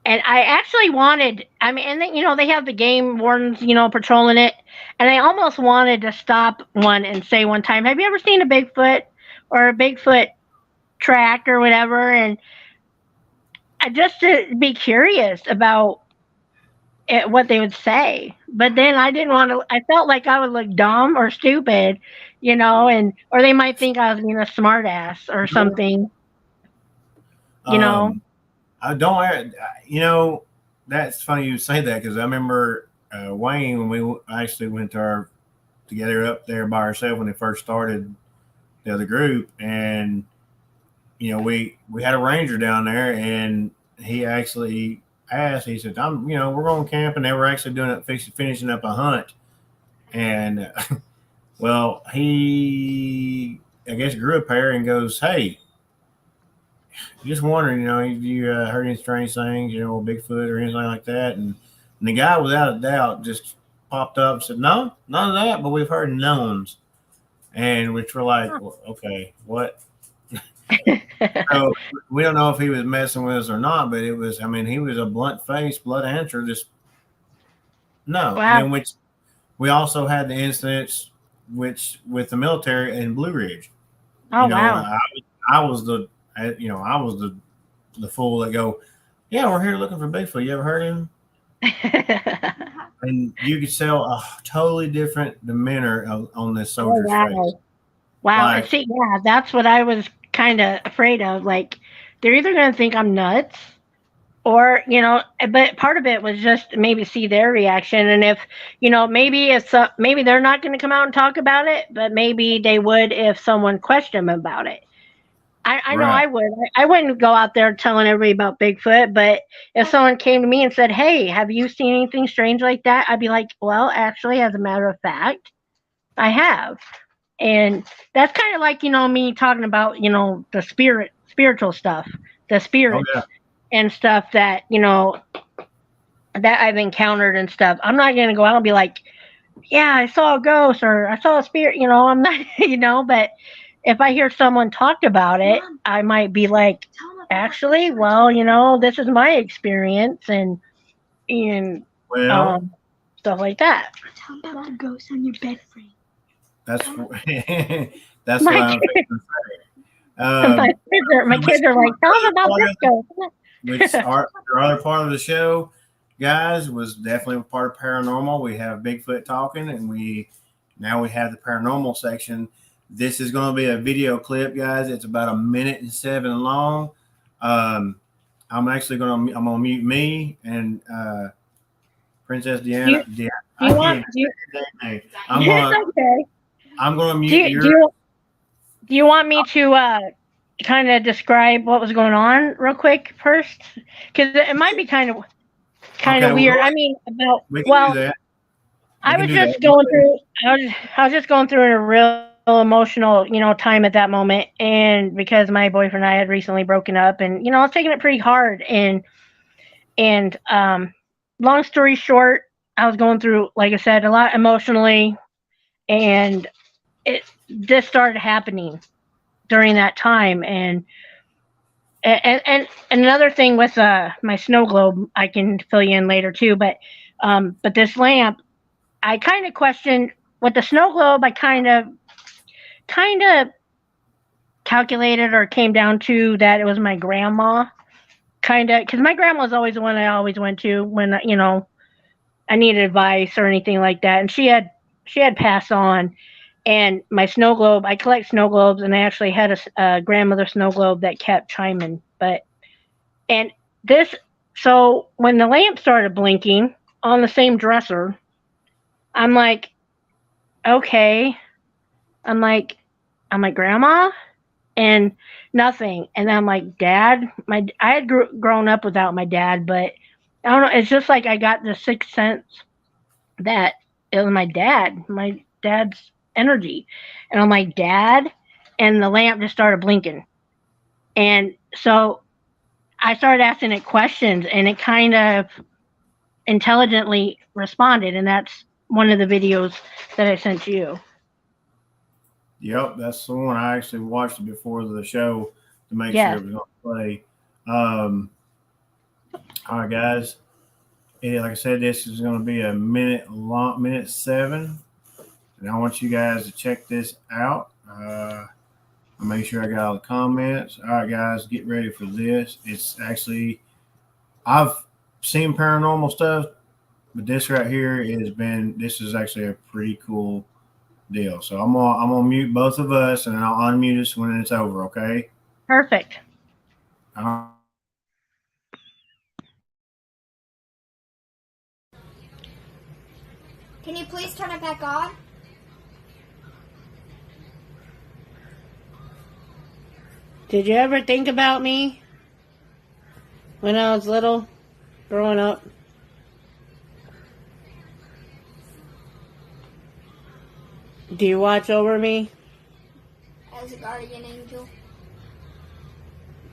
And I actually wanted, I mean, and then, they have the game wardens, patrolling it. And I almost wanted to stop one and say one time, have you ever seen a Bigfoot or a Bigfoot track or whatever? And I just to be curious about what they would say. But then I didn't want to, I felt like I would look dumb or stupid, or they might think I was being a smart ass or something, I don't, that's funny you say that because I remember Wayne, when we actually went together up there by ourselves when they first started the other group. And, we had a ranger down there and he actually asked, he said, we're going camping. They were actually doing it, finishing up a hunt. And, well, he, I guess, grew a pair and goes, hey, just wondering, if you heard any strange things, Bigfoot or anything like that. And the guy, without a doubt, just popped up and said, no, none of that, but we've heard gnomes. And which were like, well, okay, what? So we don't know if he was messing with us or not, but it was, he was a blunt face, blood answer, just no. Wow. And then which we also had the incidents with the military in Blue Ridge. Oh, wow. I was the fool that go, yeah, we're here looking for Bigfoot. You ever heard of him? And you could tell a totally different demeanor on this soldier's face. Wow. Like, see, yeah, that's what I was kind of afraid of. Like, they're either going to think I'm nuts or, but part of it was just maybe see their reaction. And if, maybe they're not going to come out and talk about it, but maybe they would if someone questioned them about it. I know I would. I wouldn't go out there telling everybody about Bigfoot, but if someone came to me and said, hey, have you seen anything strange like that? I'd be like, well, actually, as a matter of fact, I have. And that's kind of like, me talking about, the spiritual stuff, the spirits and stuff that, that I've encountered and stuff. I'm not going to go out and be like, yeah, I saw a ghost or I saw a spirit, I'm not, but if I hear someone talk about it, I might be like, actually, well, this is my experience and stuff like that. Tell them about a ghost on your bed frame. That's that's what I'm thinking. My kids are like, tell them about this ghost. Which our other part of the show, guys, was definitely part of paranormal. We have Bigfoot talking, and now we have the paranormal section. This is going to be a video clip, guys. It's about 1:07 long. I'm actually going to mute me and Princess Deanna. I'm going to mute Do you want me to kind of describe what was going on real quick first? Because it might be kind of weird. I mean, I was just going through a real emotional, time at that moment, and because my boyfriend and I had recently broken up, and I was taking it pretty hard, and long story short, I was going through, like I said, a lot emotionally, and this started happening during that time, and another thing with my snow globe, I can fill you in later too, but this lamp, I kind of questioned with the snow globe. I kind of calculated or came down to that it was my grandma, because my grandma was always the one I always went to when I needed advice or anything like that, and she had passed on. And my snow globe, I collect snow globes, and I actually had a grandmother snow globe that kept chiming. So when the lamp started blinking on the same dresser, I'm like, okay. I'm like, grandma? And nothing. And then I'm like, dad? I had grown up without my dad, but I don't know. It's just like I got the sixth sense that it was my dad's energy. And I'm like, dad? And the lamp just started blinking. And so I started asking it questions, and it kind of intelligently responded. And that's one of the videos that I sent you. Yep, that's the one. I actually watched it before the show to make sure Yes. it was going to play. All right, guys. Yeah, like I said, this is going to be a minute long, minute 7, and I want you guys to check this out. I'll make sure I got all the comments. All right, guys, get ready for this. It's actually, I've seen paranormal stuff, but this right here this is actually a pretty cool deal. So I'm gonna mute both of us, and then I'll unmute us when it's over. Okay. Perfect. Uh, Can you please turn it back on? Did you ever think about me when I was little, growing up? Do you watch over me? As a guardian angel.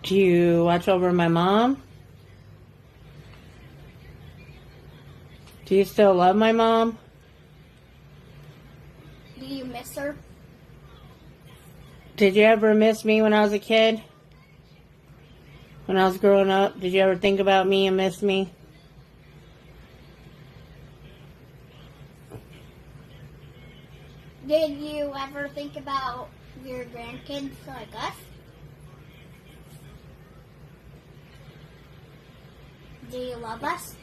Do you watch over my mom? Do you still love my mom? Do you miss her? Did you ever miss me when I was a kid? When I was growing up, did you ever think about me and miss me? Did you ever think about your grandkids like us? Do you love us?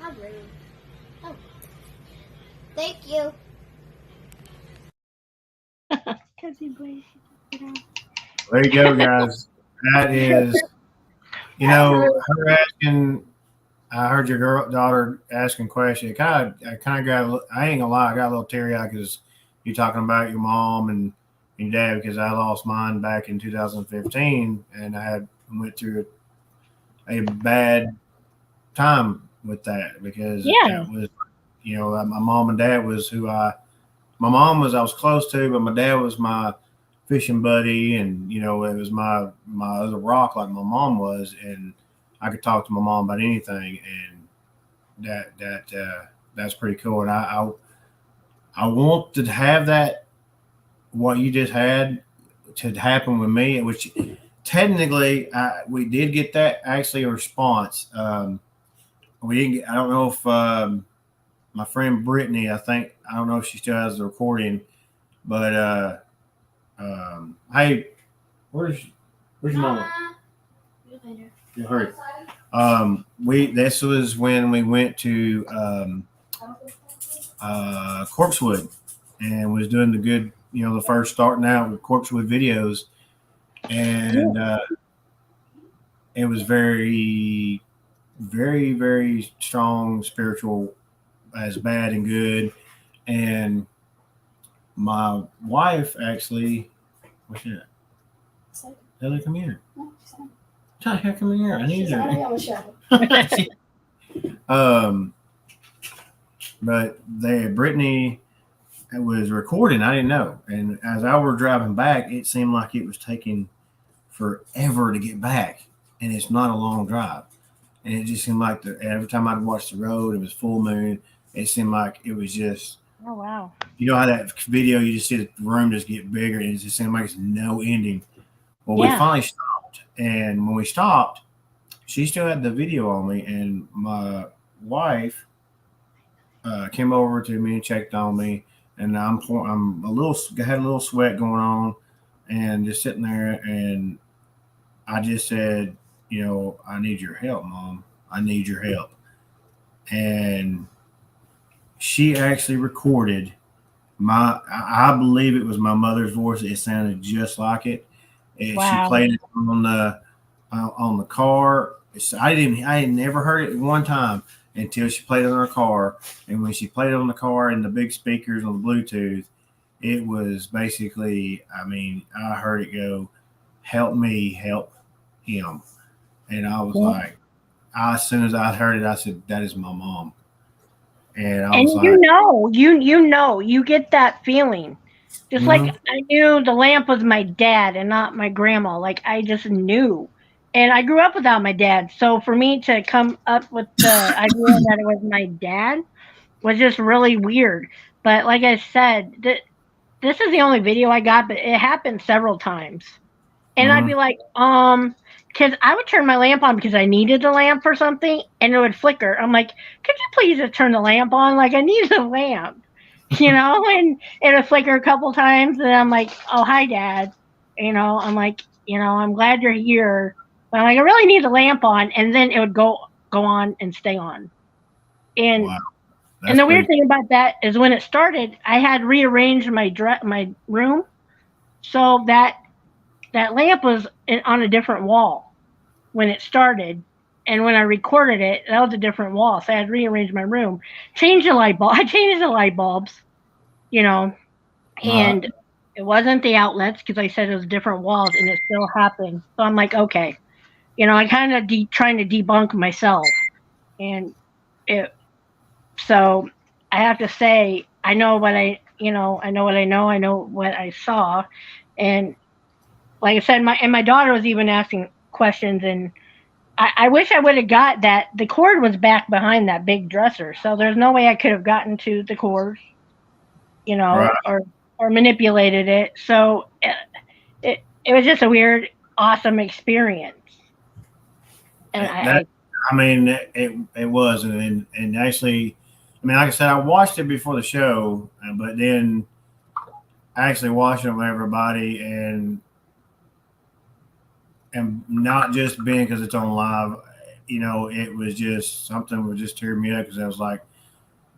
How rude. Oh. Thank you. there you go, guys. That is, her asking. I heard your daughter asking questions. I kind of got. I ain't gonna lie. I got a little teary eyed because you're talking about your mom and your dad, because I lost mine back in 2015, and I went through a bad time with that, because that was, my mom and dad was my mom was I was close to, but my dad was my fishing buddy, and it was my other rock like my mom was, and I could talk to my mom about anything, and that's pretty cool. And I want to have that, what you just had, to happen with me, which technically we did get that, actually, a response. We didn't get, I don't know if my friend Brittany, I don't know if she still has the recording, but hey, where's your mama? You hurry. This was when we went to Corpsewood and was doing the good, the first starting out with Corpsewood videos, and it was very, very, very strong spiritual, as bad and good. And my wife actually, what's that? Ellie, come here. Come here. I need her. But Brittany was recording. I didn't know, and as I were driving back, it seemed like it was taking forever to get back, and it's not a long drive. And it just seemed like every time I'd watch the road, it was full moon. It seemed like it was just. Oh wow! You know how that video, you just see the room just get bigger, and it just seemed like it's no ending. Well, we finally stopped, and when we stopped, she still had the video on me, and my wife came over to me and checked on me, and I'm had a little sweat going on, and just sitting there, and I just said, I need your help, Mom. I need your help. And she actually recorded I believe it was my mother's voice. It sounded just like it. And wow. She played it on the car. I had never heard it one time until she played it on her car. And when she played it on the car and the big speakers on the Bluetooth, it was basically, I heard it go, "Help me, help him." And I was like, as soon as I heard it, I said, "That is my mom." And I was like, you get that feeling. Just like I knew the lamp was my dad and not my grandma. Like I just knew. And I grew up without my dad. So for me to come up with the idea that it was my dad was just really weird. But like I said, this is the only video I got, but it happened several times. And I'd be like, because I would turn my lamp on because I needed the lamp for something, and it would flicker. I'm like, could you please just turn the lamp on? Like, I need the lamp, and it would flicker a couple times, and I'm like, oh, hi, Dad. I'm like, I'm glad you're here, but I'm like, I really need the lamp on, and then it would go on and stay on. And Wow. and the weird thing about that is when it started, I had rearranged my room so that lamp was on a different wall when it started, and when I recorded it, that was a different wall. So I had rearranged my room, changed the light bulb. I changed the light bulbs, and it wasn't the outlets because I said it was different walls, and it still happened. So I'm like, okay, I kind of trying to debunk myself, and it. So I have to say, I know what I know what I know. I know what I saw, and like I said, my daughter was even asking questions, and I wish I would have got that. The cord was back behind that big dresser, so there's no way I could have gotten to the cord, Right. or manipulated it. So it was just a weird, awesome experience. And it was, and actually, I mean, like I said, I watched it before the show, but then I actually watched it with everybody, and not just being because it's on live, it was just something would just tear me up because I was like,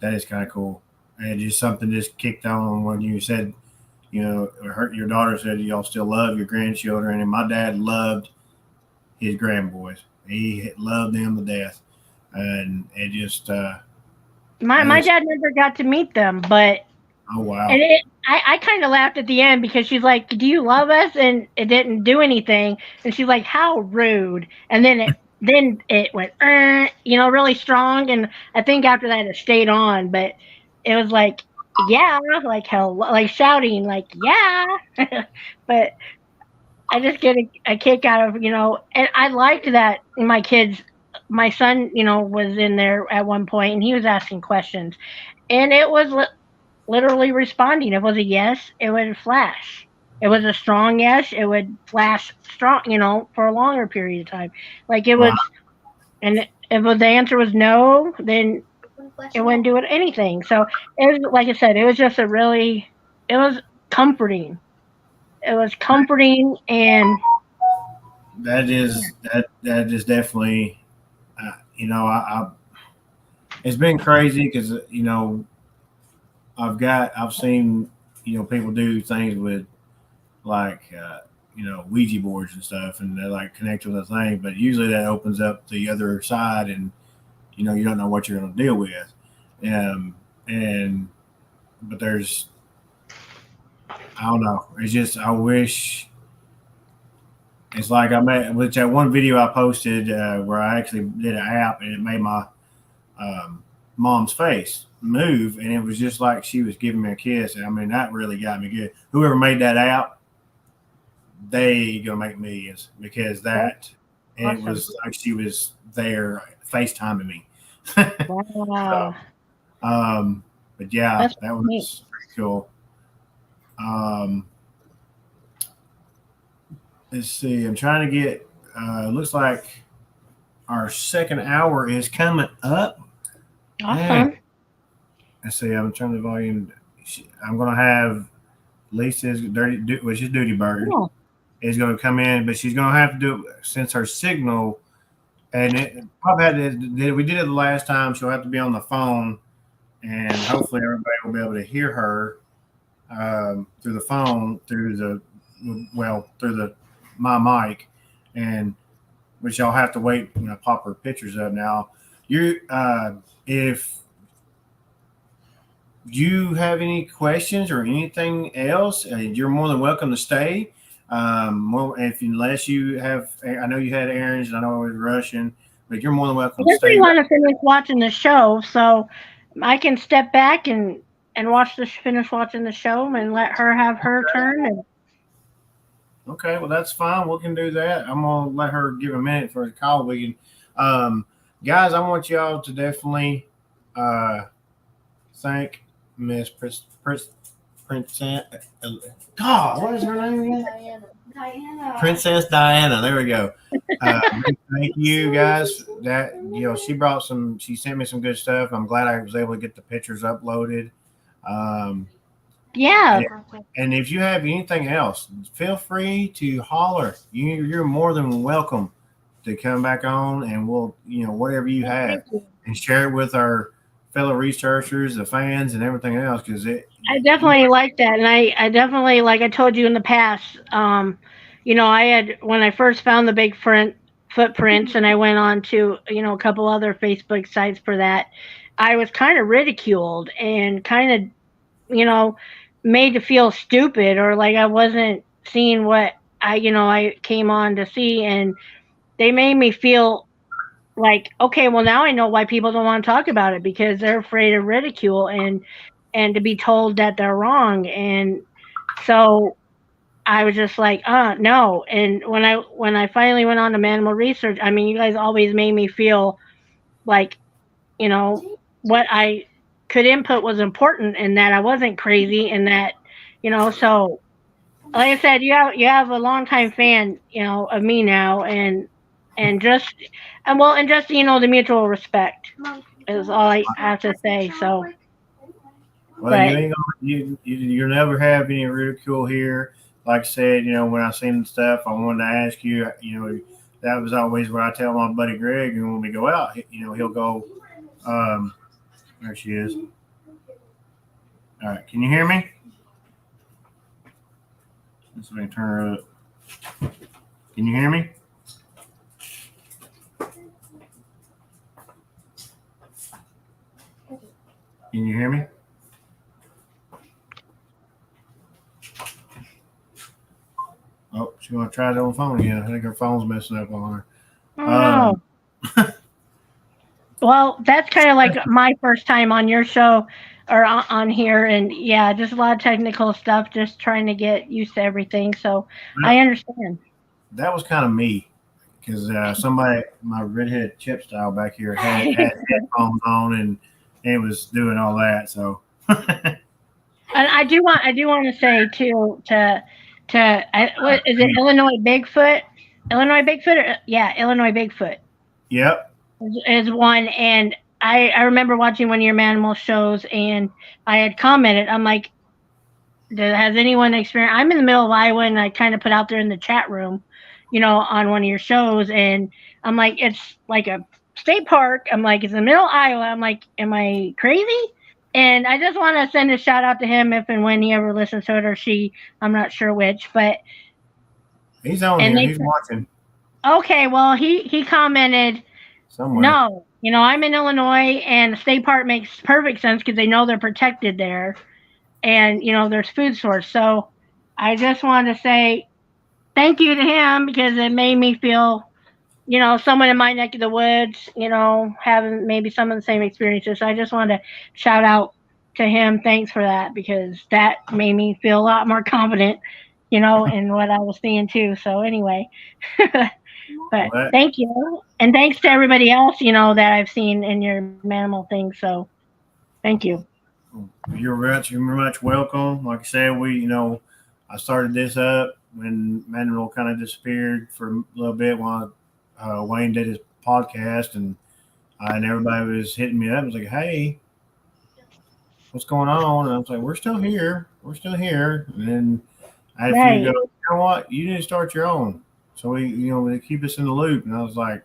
that is kind of cool, and just something just kicked on when you said, your daughter said y'all still love your grandchildren, and my dad loved his grandboys. He loved them to death, and it just. My dad never got to meet them, but. Oh wow! And I kind of laughed at the end because she's like, "Do you love us?" And it didn't do anything. And she's like, "How rude!" And then it went, really strong. And I think after that it stayed on, but it was like, yeah, like hell, like shouting, like yeah. But I just get a kick out of and I liked that my son, was in there at one point and he was asking questions, and it was literally responding. If it was a yes, it would flash. It was a strong yes, it would flash strong, for a longer period of time. Like it was, and if the answer was no, then it wouldn't do anything. So it was, like I said, it was just it was comforting. It was comforting, and that is definitely, it's been crazy because I've seen people do things with like Ouija boards and stuff, and they're like connected with a thing, but usually that opens up the other side, and you don't know what you're going to deal with, but there's, I don't know. It's just I wish. It's like which that one video I posted where I actually did an app and it made my mom's face move, and it was just like she was giving me a kiss. And I mean, that really got me good. Whoever made that app, they gonna make millions because that it was like she was there FaceTiming me. wow. So, but yeah, That's that was neat. pretty cool. Let's see. I'm trying to get. Looks like our second hour is coming up. Awesome. Man. Let's see. I'm turning the volume. I'm gonna have Lisa's which is Duty Bird, is going to come in, but she's going to have to do it since her signal. And it probably we did it the last time. She'll have to be on the phone, and hopefully everybody will be able to hear her through the phone, through my mic, and which y'all have to wait when I pop her pictures up. Now, if you have any questions or anything else, you're more than welcome to stay. Unless you have, I know you had errands, and I know I was rushing, but you're more than welcome to stay. I want to finish watching the show, so I can step back and finish watching the show and let her have her turn. Okay, well that's fine. We can do that. I'm gonna let her give a minute for the call. We can, guys. I want y'all to definitely thank Miss Princess. God, what is her name again? Diana. Princess Diana. There we go. Thank you guys. That she brought some. She sent me some good stuff. I'm glad I was able to get the pictures uploaded. Um, Yeah. and if you have anything else, feel free to holler. You're more than welcome to come back on, and we'll whatever you have, and share it with our fellow researchers, the fans, and everything else. Because I definitely like that, and I definitely, like I told you in the past, I had, when I first found the big footprints, and I went on to a couple other Facebook sites for that. I was kind of ridiculed and kind of made to feel stupid, or like I wasn't seeing what I came on to see, and they made me feel like, okay, well, now I know why people don't want to talk about it, because they're afraid of ridicule and to be told that they're wrong. And so I was just like, no. And when I finally went on to Manimal Research, I mean, you guys always made me feel like, what I could input was important, and that I wasn't crazy, and that, so like I said, you have a longtime fan, of me now, and just and just the mutual respect is all I have to say. So, well, you but ain't gonna, you'll never have any ridicule here. Like I said, when I seen the stuff, I wanted to ask you. That was always what I tell my buddy Greg. And when we go out, he'll go. There she is. All right, can you hear me? Let's see if I can turn her up. Can you hear me? Can you hear me? Oh, she's gonna try it on the phone again. I think her phone's messing up on her. oh no. Well, that's kind of like my first time on your show or on here, and yeah, just a lot of technical stuff, just trying to get used to everything. So I understand. That was kind of me because somebody, my redhead chip style back here, had headphones on and was doing all that. So, And I do want to say too, what is it, Illinois Bigfoot? Illinois Bigfoot? Yeah, Illinois Bigfoot yep. is one. And I remember watching one of your Manimal shows, and I had commented, I'm like, has anyone experienced? I'm in the middle of Iowa, and I kind of put out there in the chat room, on one of your shows, and I'm like, it's like a state park. I'm like, it's in the middle of Iowa. I'm like, am I crazy? And I just want to send a shout out to him if and when he ever listens to it, or she. I'm not sure which, but He's on here. He's watching. Okay, well, he commented, Somewhere. no, I'm in Illinois, and the state park makes perfect sense because they know they're protected there, and there's food source. So I just wanted to say thank you to him, because it made me feel, someone in my neck of the woods, having maybe some of the same experiences. So I just wanted to shout out to him. Thanks for that, because that made me feel a lot more confident, in what I was seeing too. So anyway, but thank you. And thanks to everybody else, that I've seen in your Manimal thing. So thank you. You're much welcome. Like I said, I started this up when Manimal kind of disappeared for a little bit while Wayne did his podcast, and everybody was hitting me up. I was like, "Hey, what's going on?" And I was like, "We're still here. We're still here." And then I had a few go, "You know what? You need to start your own." So they keep us in the loop. And I was like,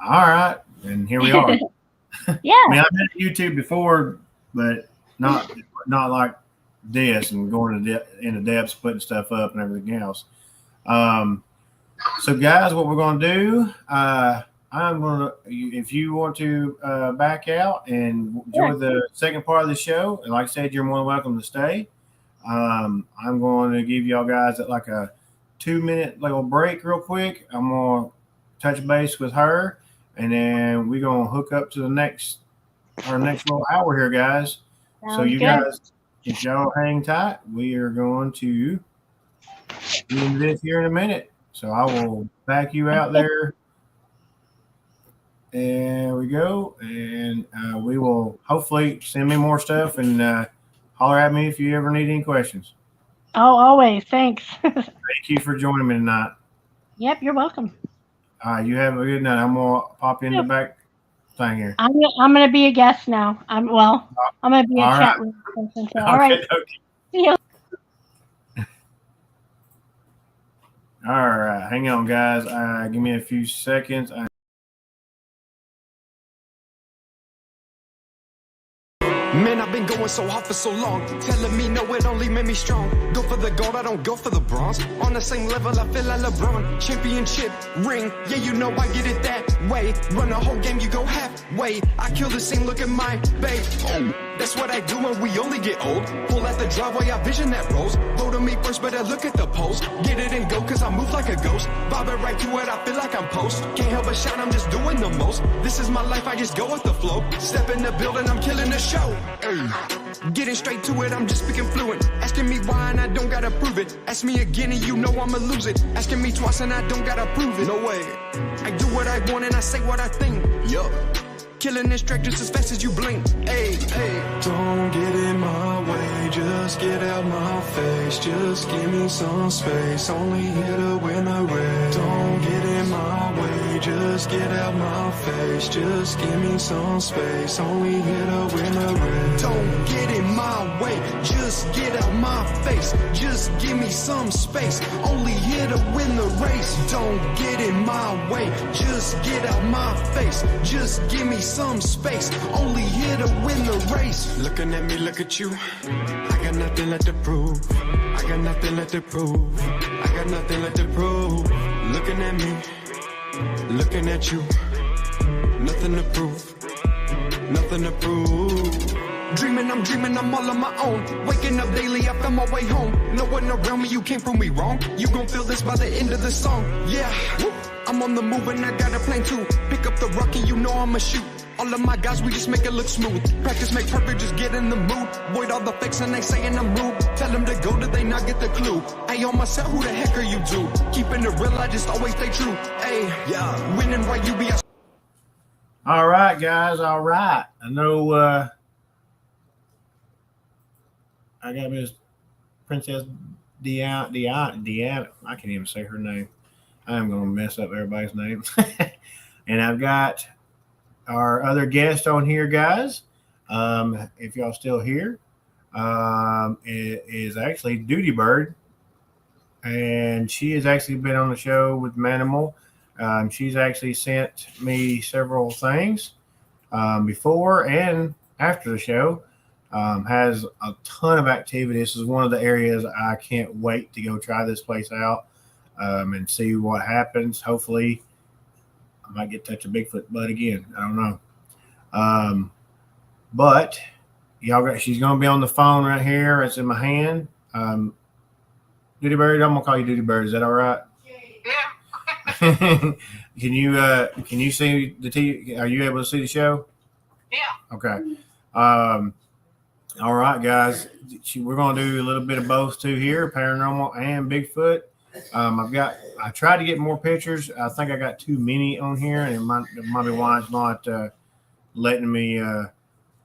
"All right," and here we are. Yeah. I mean, I've been on YouTube before, but not like this and going into depths, putting stuff up and everything else. So guys, what we're going to do, I'm going to, if you want to back out and enjoy the second part of the show, and like I said, you're more than welcome to stay. I'm going to give y'all guys like a 2-minute little break real quick. I'm going to touch base with her, and then we're going to hook up to our next little hour here, guys. Sounds so you good. guys, if y'all hang tight, we are going to get into this here in a minute. So I will back you out there. There we go. And we will hopefully send me more stuff and holler at me if you ever need any questions. Oh, always. Thanks. Thank you for joining me tonight. Yep, you're welcome. All right, you have a good night. I'm going to pop in the back thing here. I'm going to be a guest now. I'm going to be a chat room person. So, all right. Okay. See you. All right, hang on, guys. Give me a few seconds. Man, I've been going so hard for so long. Telling me no, it only made me strong. Go for the gold, I don't go for the bronze. On the same level, I feel like LeBron. Championship ring, yeah, you know I get it that way. Run a whole game, you go halfway. I kill the scene, look at my babe. Oh, that's what I do when we only get old. Pull out the driveway, I vision that rolls. Vote on me first, better look at the post. Get it and go, cause I move like a ghost. Bob it right to it, I feel like I'm post. Can't help but shout, I'm just doing the most. This is my life, I just go with the flow. Step in the building, I'm killing the show. Ay. Getting straight to it, I'm just speaking fluent. Asking me why and I don't gotta prove it. Ask me again and you know I'ma lose it. Asking me twice and I don't gotta prove it. No way. I do what I want and I say what I think. Yup. Killing this track just as fast as you blink. Hey, hey. Don't get in my way, just get out my face. Just give me some space, only here to win the race. Don't get in my way, just get out my face. Just give me some space, only here to win the race. Don't get in my way, just get out my face. Just give me some space, only here to win the race. Don't get in my way, just get out my face. Just give me some space, only here to win the race. Looking at me, look at you. I got nothing left to prove. I got nothing left to prove. I got nothing left to prove. Looking at me, looking at you. Nothing to prove. Nothing to prove. Dreaming, I'm all on my own. Waking up daily, I found my way home. No one around me, you can't prove me wrong. You gon' feel this by the end of the song. Yeah, I'm on the move and I got a plan too. Pick up the rock and you know I'ma shoot. All of my guys, we just make it look smooth. Practice make perfect, just get in the mood. Void all the fakes and they saying I'm rude. Tell them to go, did they not get the clue? Hey, on myself, who the heck are you two? Keeping it real, I just always stay true. Hey, yeah, winning right, you be. All right, guys, all right. I know I got Miss Princess Deanna. I can't even say her name. I'm going to mess up everybody's name. And I've got our other guest on here, guys. If y'all still here, it is actually Duty Bird. And she has actually been on the show with Manimal. She's actually sent me several things before and after the show. Has a ton of activity. This is one of the areas I can't wait to go try this place out and see what happens. Hopefully, I might get to touch a Bigfoot butt again. I don't know. But she's going to be on the phone right here. It's in my hand. Duty Bird, I'm going to call you Duty Bird. Is that all right? Yeah. Can you see the TV? Are you able to see the show? Yeah. Okay. All right, guys. We're going to do a little bit of both too here, paranormal and Bigfoot. I tried to get more pictures. I think I got too many on here, and it might be why it's not letting me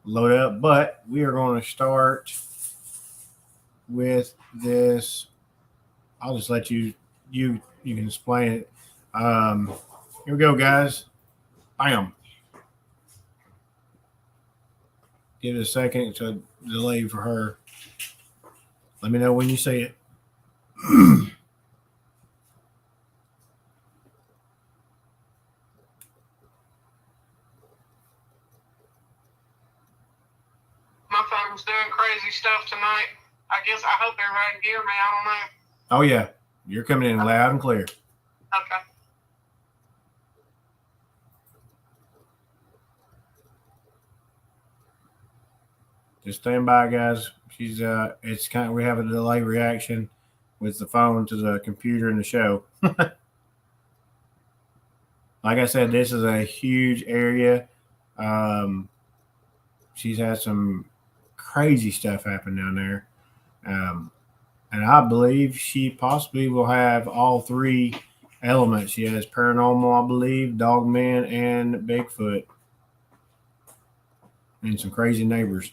load up. But we are going to start with this. I'll just let you can explain it. Here we go, guys. Bam. Give it a second to delay for her. Let me know when you see it. My phone's doing crazy stuff tonight. I guess I hope everybody can hear me. I don't know. Oh, yeah. You're coming in loud and clear. Okay. Just stand by, guys. We have a delay reaction with the phone to the computer in the show. Like I said, this is a huge area. She's had some crazy stuff happen down there. and I believe she possibly will have all three elements. She has paranormal, I believe, dogman, and Bigfoot, and some crazy neighbors.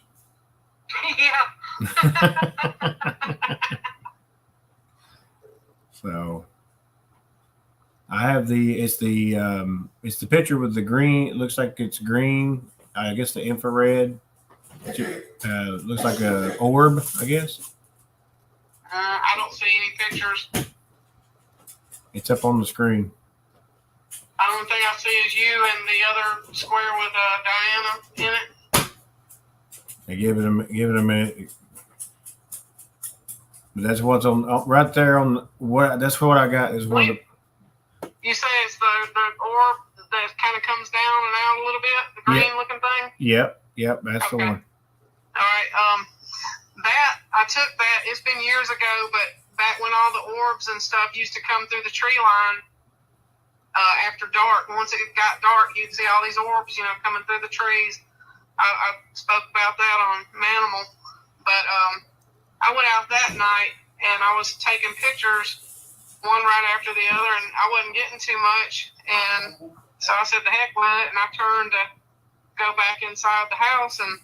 Yeah. So I have it's the picture with the green. It looks like it's green. I guess the infrared. Looks like a orb, I guess. I don't see any pictures. It's up on the screen. The only thing I see is you and the other square with Diana in it. Hey, give it a minute. But that's what's on right there on what. That's what I got. Is one. You say it's the orb that kind of comes down and out a little bit, the green looking thing. Yep. That's the one. All right. That I took that. It's been years ago, but back when all the orbs and stuff used to come through the tree line after dark. Once it got dark, you'd see all these orbs, coming through the trees. I spoke about that on Manimal, but I went out that night and I was taking pictures, one right after the other, and I wasn't getting too much, and so I said the heck with it, and I turned to go back inside the house, and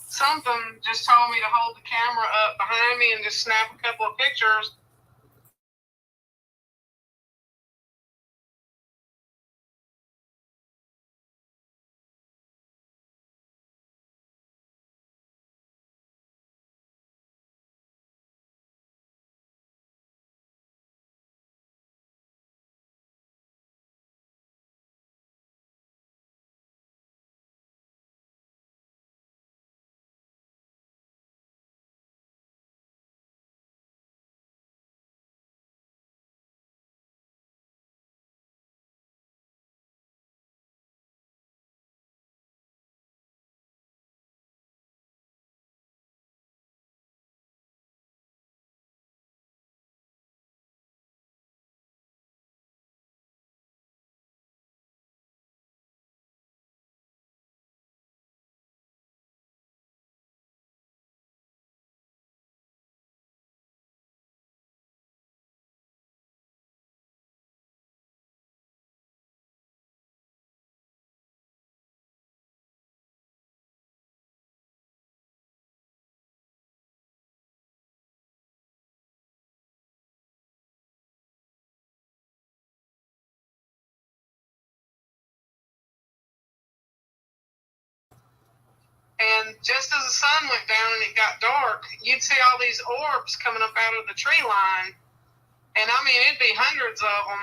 something just told me to hold the camera up behind me and just snap a couple of pictures. And just as the sun went down and it got dark, you'd see all these orbs coming up out of the tree line. And I mean, it'd be hundreds of them.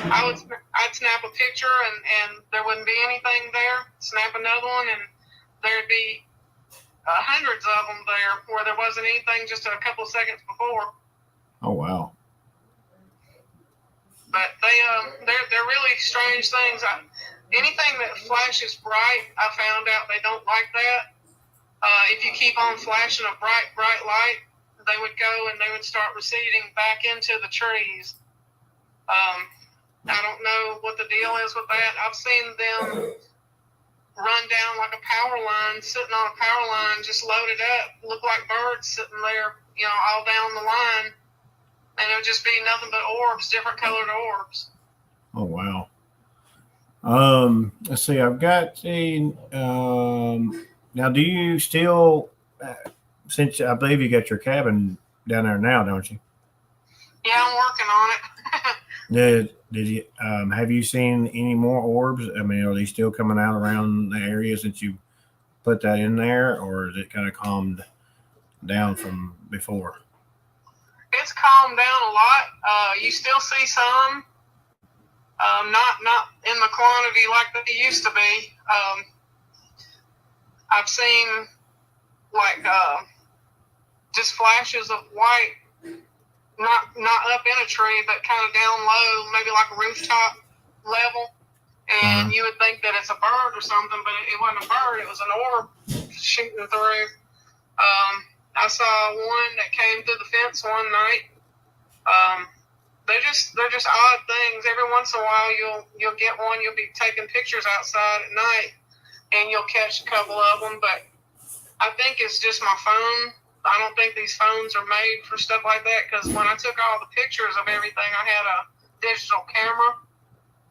I'd snap a picture and there wouldn't be anything there. Snap another one and there'd be hundreds of them there where there wasn't anything just a couple of seconds before. Oh wow! But they're really strange things. Anything that flashes bright, I found out they don't like that. If you keep on flashing a bright light, they would go and they would start receding back into the trees. I don't know what the deal is with that. I've seen them run down like a power line, sitting on a power line, just loaded up, look like birds sitting there, all down the line. And it would just be nothing but orbs, different colored orbs. Oh wow. Let's see. I've got a. Now, do you still? Since I believe you got your cabin down there now, don't you? Yeah, I'm working on it. Did you? Have you seen any more orbs? I mean, are they still coming out around the area since you put that in there, or is it kind of calmed down from before? It's calmed down a lot. You still see some. Not in the quantity like they used to be. I've seen like just flashes of white, not up in a tree, but kind of down low, maybe like a rooftop level. And you would think that it's a bird or something, but it wasn't a bird. It was an orb shooting through. I saw one that came through the fence one night. They're just odd things. Every once in a while, you'll get one. You'll be taking pictures outside at night, and you'll catch a couple of them. But I think it's just my phone. I don't think these phones are made for stuff like that, because when I took all the pictures of everything, I had a digital camera,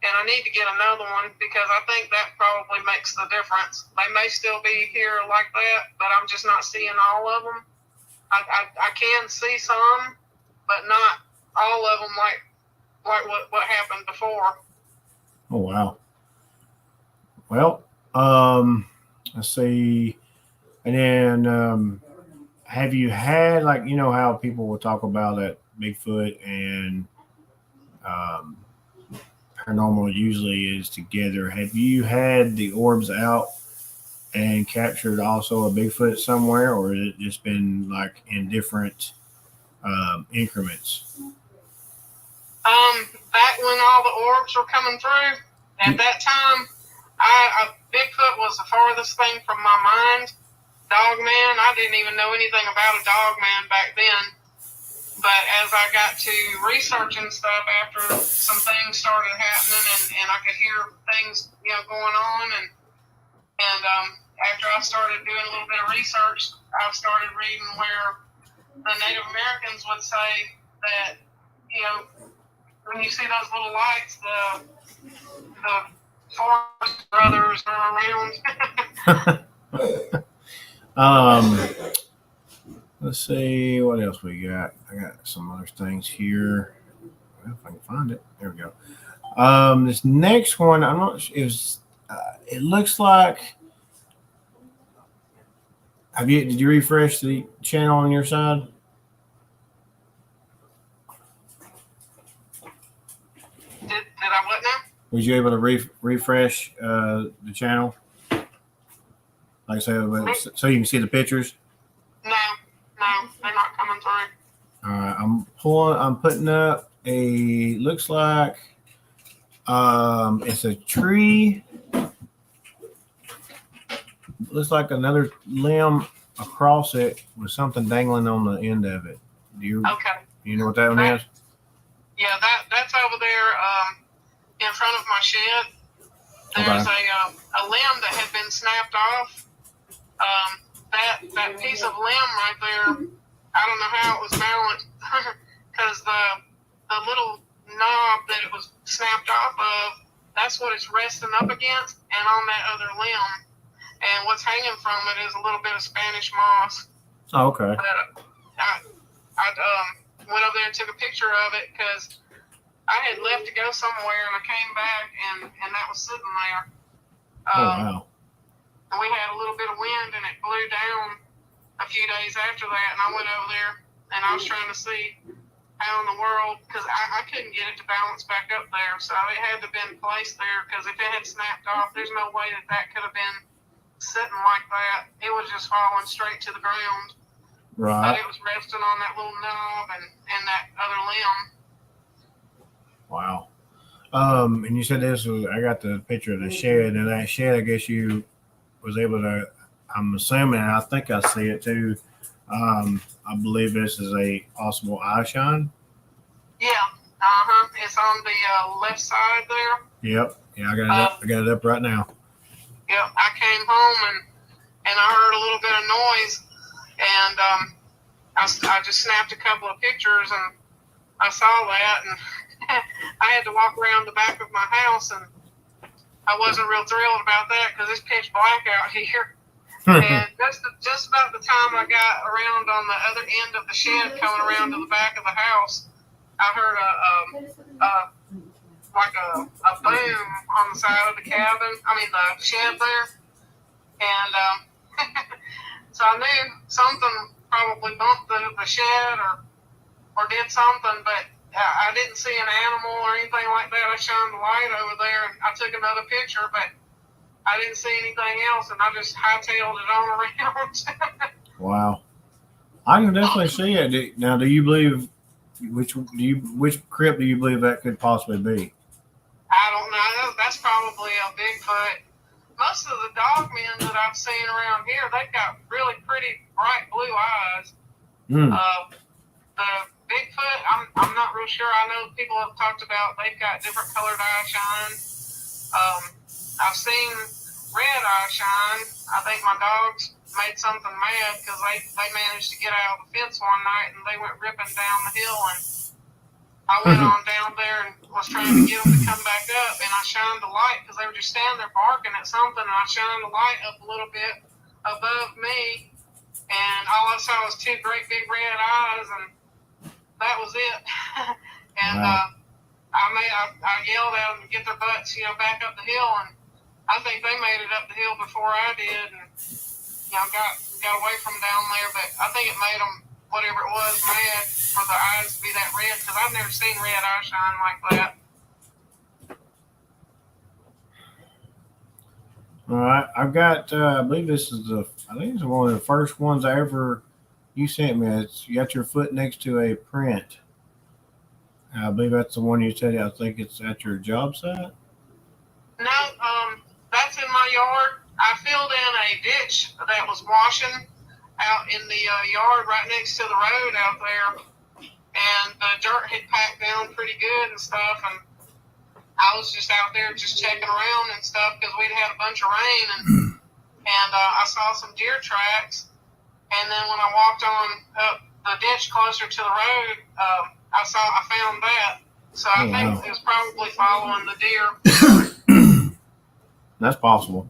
and I need to get another one because I think that probably makes the difference. They may still be here like that, but I'm just not seeing all of them. I can see some, but not all of them like what happened before. Oh, wow. Well, let's see. And then, have you had, like, you know how people will talk about that Bigfoot and paranormal usually is together. Have you had the orbs out and captured also a Bigfoot somewhere, or has it just been like in different increments? Back when all the orbs were coming through, at that time, Bigfoot was the farthest thing from my mind. Dogman, I didn't even know anything about a dogman back then. But as I got to researching stuff after some things started happening, and I could hear things, going on, and after I started doing a little bit of research, I started reading where the Native Americans would say that, when you see those little lights, the forest brothers are around. Let's see what else we got. I got some other things here. Well, if I can find it, there we go. This next one, I'm not sure. It looks like. Did you refresh the channel on your side? Did I what now? Was you able to refresh the channel? Like I said, so you can see the pictures? No, they're not coming through. All right, I'm putting up looks like it's a tree. Looks like another limb across it with something dangling on the end of it. Okay. You know what that one is? Yeah, that's over there in front of my shed. There's a limb that had been snapped off. That piece of limb right there, I don't know how it was balanced because the little knob that it was snapped off of, that's what it's resting up against, and on that other limb. And what's hanging from it is a little bit of Spanish moss. Oh, okay. But I went over there and took a picture of it because I had left to go somewhere, and I came back, and that was sitting there. Wow. And we had a little bit of wind, and it blew down a few days after that, and I went over there, and I was trying to see how in the world, because I couldn't get it to balance back up there, so it had to have been placed there, because if it had snapped off, there's no way that could have been sitting like that. It was just falling straight to the ground. Right. But it was resting on that little knob and that other limb. Wow. And you said I got the picture of the shed, and that shed, I guess you was able to, I'm assuming, I think I see it too. I believe this is a possible eye shine. Yeah. It's on the left side there. Yep. Yeah, I got it up. I got it up right now. Yep. I came home and I heard a little bit of noise, and I just snapped a couple of pictures, and I saw that, and I had to walk around the back of my house, and I wasn't real thrilled about that because it's pitch black out here. And just about the time I got around on the other end of the shed, coming around to the back of the house, I heard a boom on the side of the cabin. The shed there, and so I knew something probably bumped the shed or did something, but I didn't see an animal or anything like that. I shined the light over there, and I took another picture, but I didn't see anything else, and I just hightailed it on around. Wow. I can definitely see it. Now, do you believe which crypt do you believe that could possibly be? I don't know. That's probably a Bigfoot. Most of the dogmen that I've seen around here, they've got really pretty bright blue eyes. The Bigfoot, I'm not real sure. I know people have talked about they've got different colored eye shine. I've seen red eye shine. I think my dogs made something mad because they managed to get out of the fence one night and they went ripping down the hill, and I went on down there and was trying to get them to come back up, and I shined the light because they were just standing there barking at something, and I shined the light up a little bit above me, and all I saw was two great big red eyes, and that was it. And Wow. I yelled at them to get their butts, back up the hill, and I think they made it up the hill before I did, and got away from down there. But I think it made them, whatever it was, mad for the eyes to be that red, because I've never seen red eye shine like that. All right, I've got. I believe this is I think it's one of the first ones I ever you sent me. You got your foot next to a print. I believe that's the one you said. I think it's at your job site. No, that's in my yard. I filled in a ditch that was washing out in the yard right next to the road out there, and the dirt had packed down pretty good and stuff, and I was just out there just checking around and stuff because we'd had a bunch of rain, and I saw some deer tracks, and then when I walked on up the ditch closer to the road, I found that. So I think it was probably following the deer. That's possible.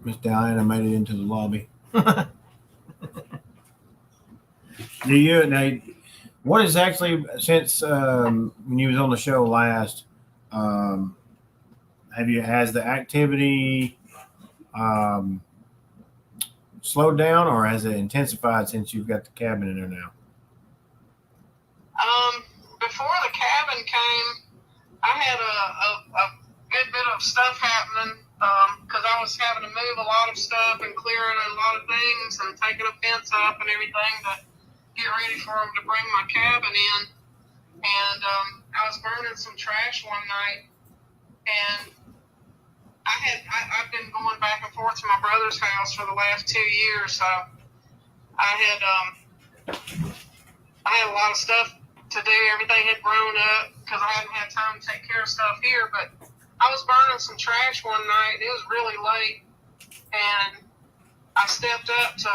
Miss Diana made it into the lobby. What is actually, since when you was on the show last, has the activity slowed down, or has it intensified since you've got the cabin in there now? Before the cabin came, I had a good bit of stuff happening because I was having to move a lot of stuff and clearing a lot of things and taking a fence up and everything to get ready for them to bring my cabin in. And I was burning some trash one night, and I've been going back and forth to my brother's house for the last 2 years, so I had a lot of stuff to do. Everything had grown up because I hadn't had time to take care of stuff here, but I was burning some trash one night. It was really late, and I stepped up to,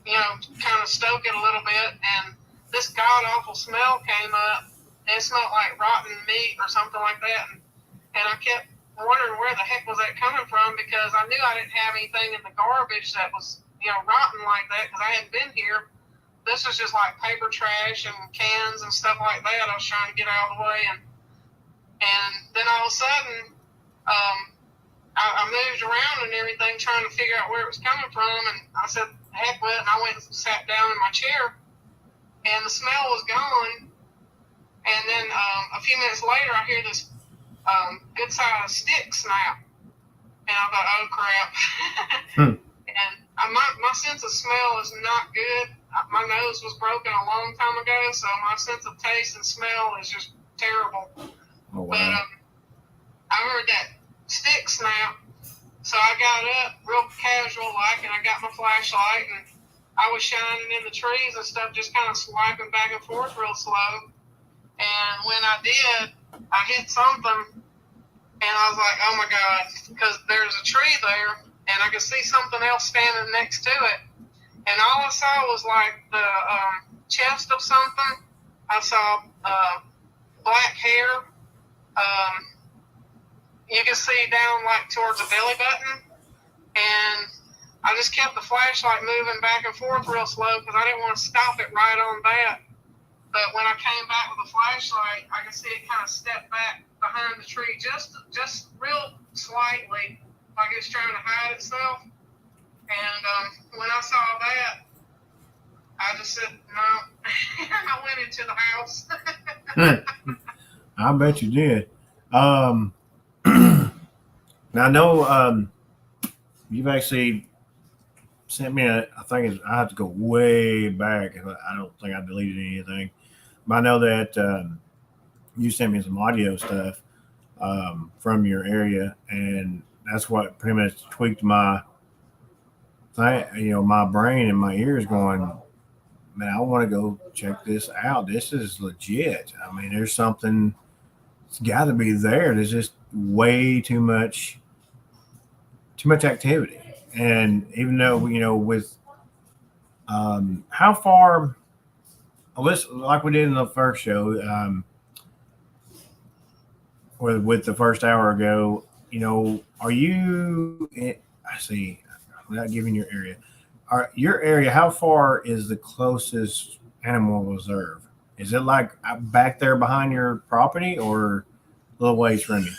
kind of stoke it a little bit, and this god-awful smell came up, and it smelled like rotten meat or something like that, and I kept wondering where the heck was that coming from, because I knew I didn't have anything in the garbage that was, rotten like that, because I hadn't been here. This was just like paper trash and cans and stuff like that I was trying to get out of the way, and then all of a sudden, I moved around and everything trying to figure out where it was coming from, and I said, heck with it, and I went and sat down in my chair, and the smell was gone, and then a few minutes later, I hear this good-sized stick snap, and I thought, oh, crap. And my sense of smell is not good. My nose was broken a long time ago, so my sense of taste and smell is just terrible. Oh, wow. But I heard that stick snap, so I got up real casual-like, and I got my flashlight, and I was shining in the trees and stuff, just kind of swiping back and forth real slow. And when I did, I hit something, and I was like, oh, my God, because there's a tree there, and I could see something else standing next to it. And all I saw was like the chest of something. I saw black hair. You could see down like towards the belly button. And I just kept the flashlight moving back and forth real slow because I didn't want to stop it right on that. But when I came back with the flashlight, I could see it kind of step back behind the tree just real slightly, like it was trying to hide itself. And when I saw that, I just said, no. I went into the house. I bet you did. Now, I know you've actually sent me I I have to go way back. I don't think I deleted anything. But I know that you sent me some audio stuff from your area, and that's what pretty much tweaked my my brain and my ears going, man, I want to go check this out. This is legit. I mean, there's something. It's got to be there. There's just way too much activity. And even though with how far, let's like we did in the first show, with the first hour ago, are you? I see. Without giving your area, your area. How far is the closest animal reserve? Is it like back there behind your property, or a little ways from you?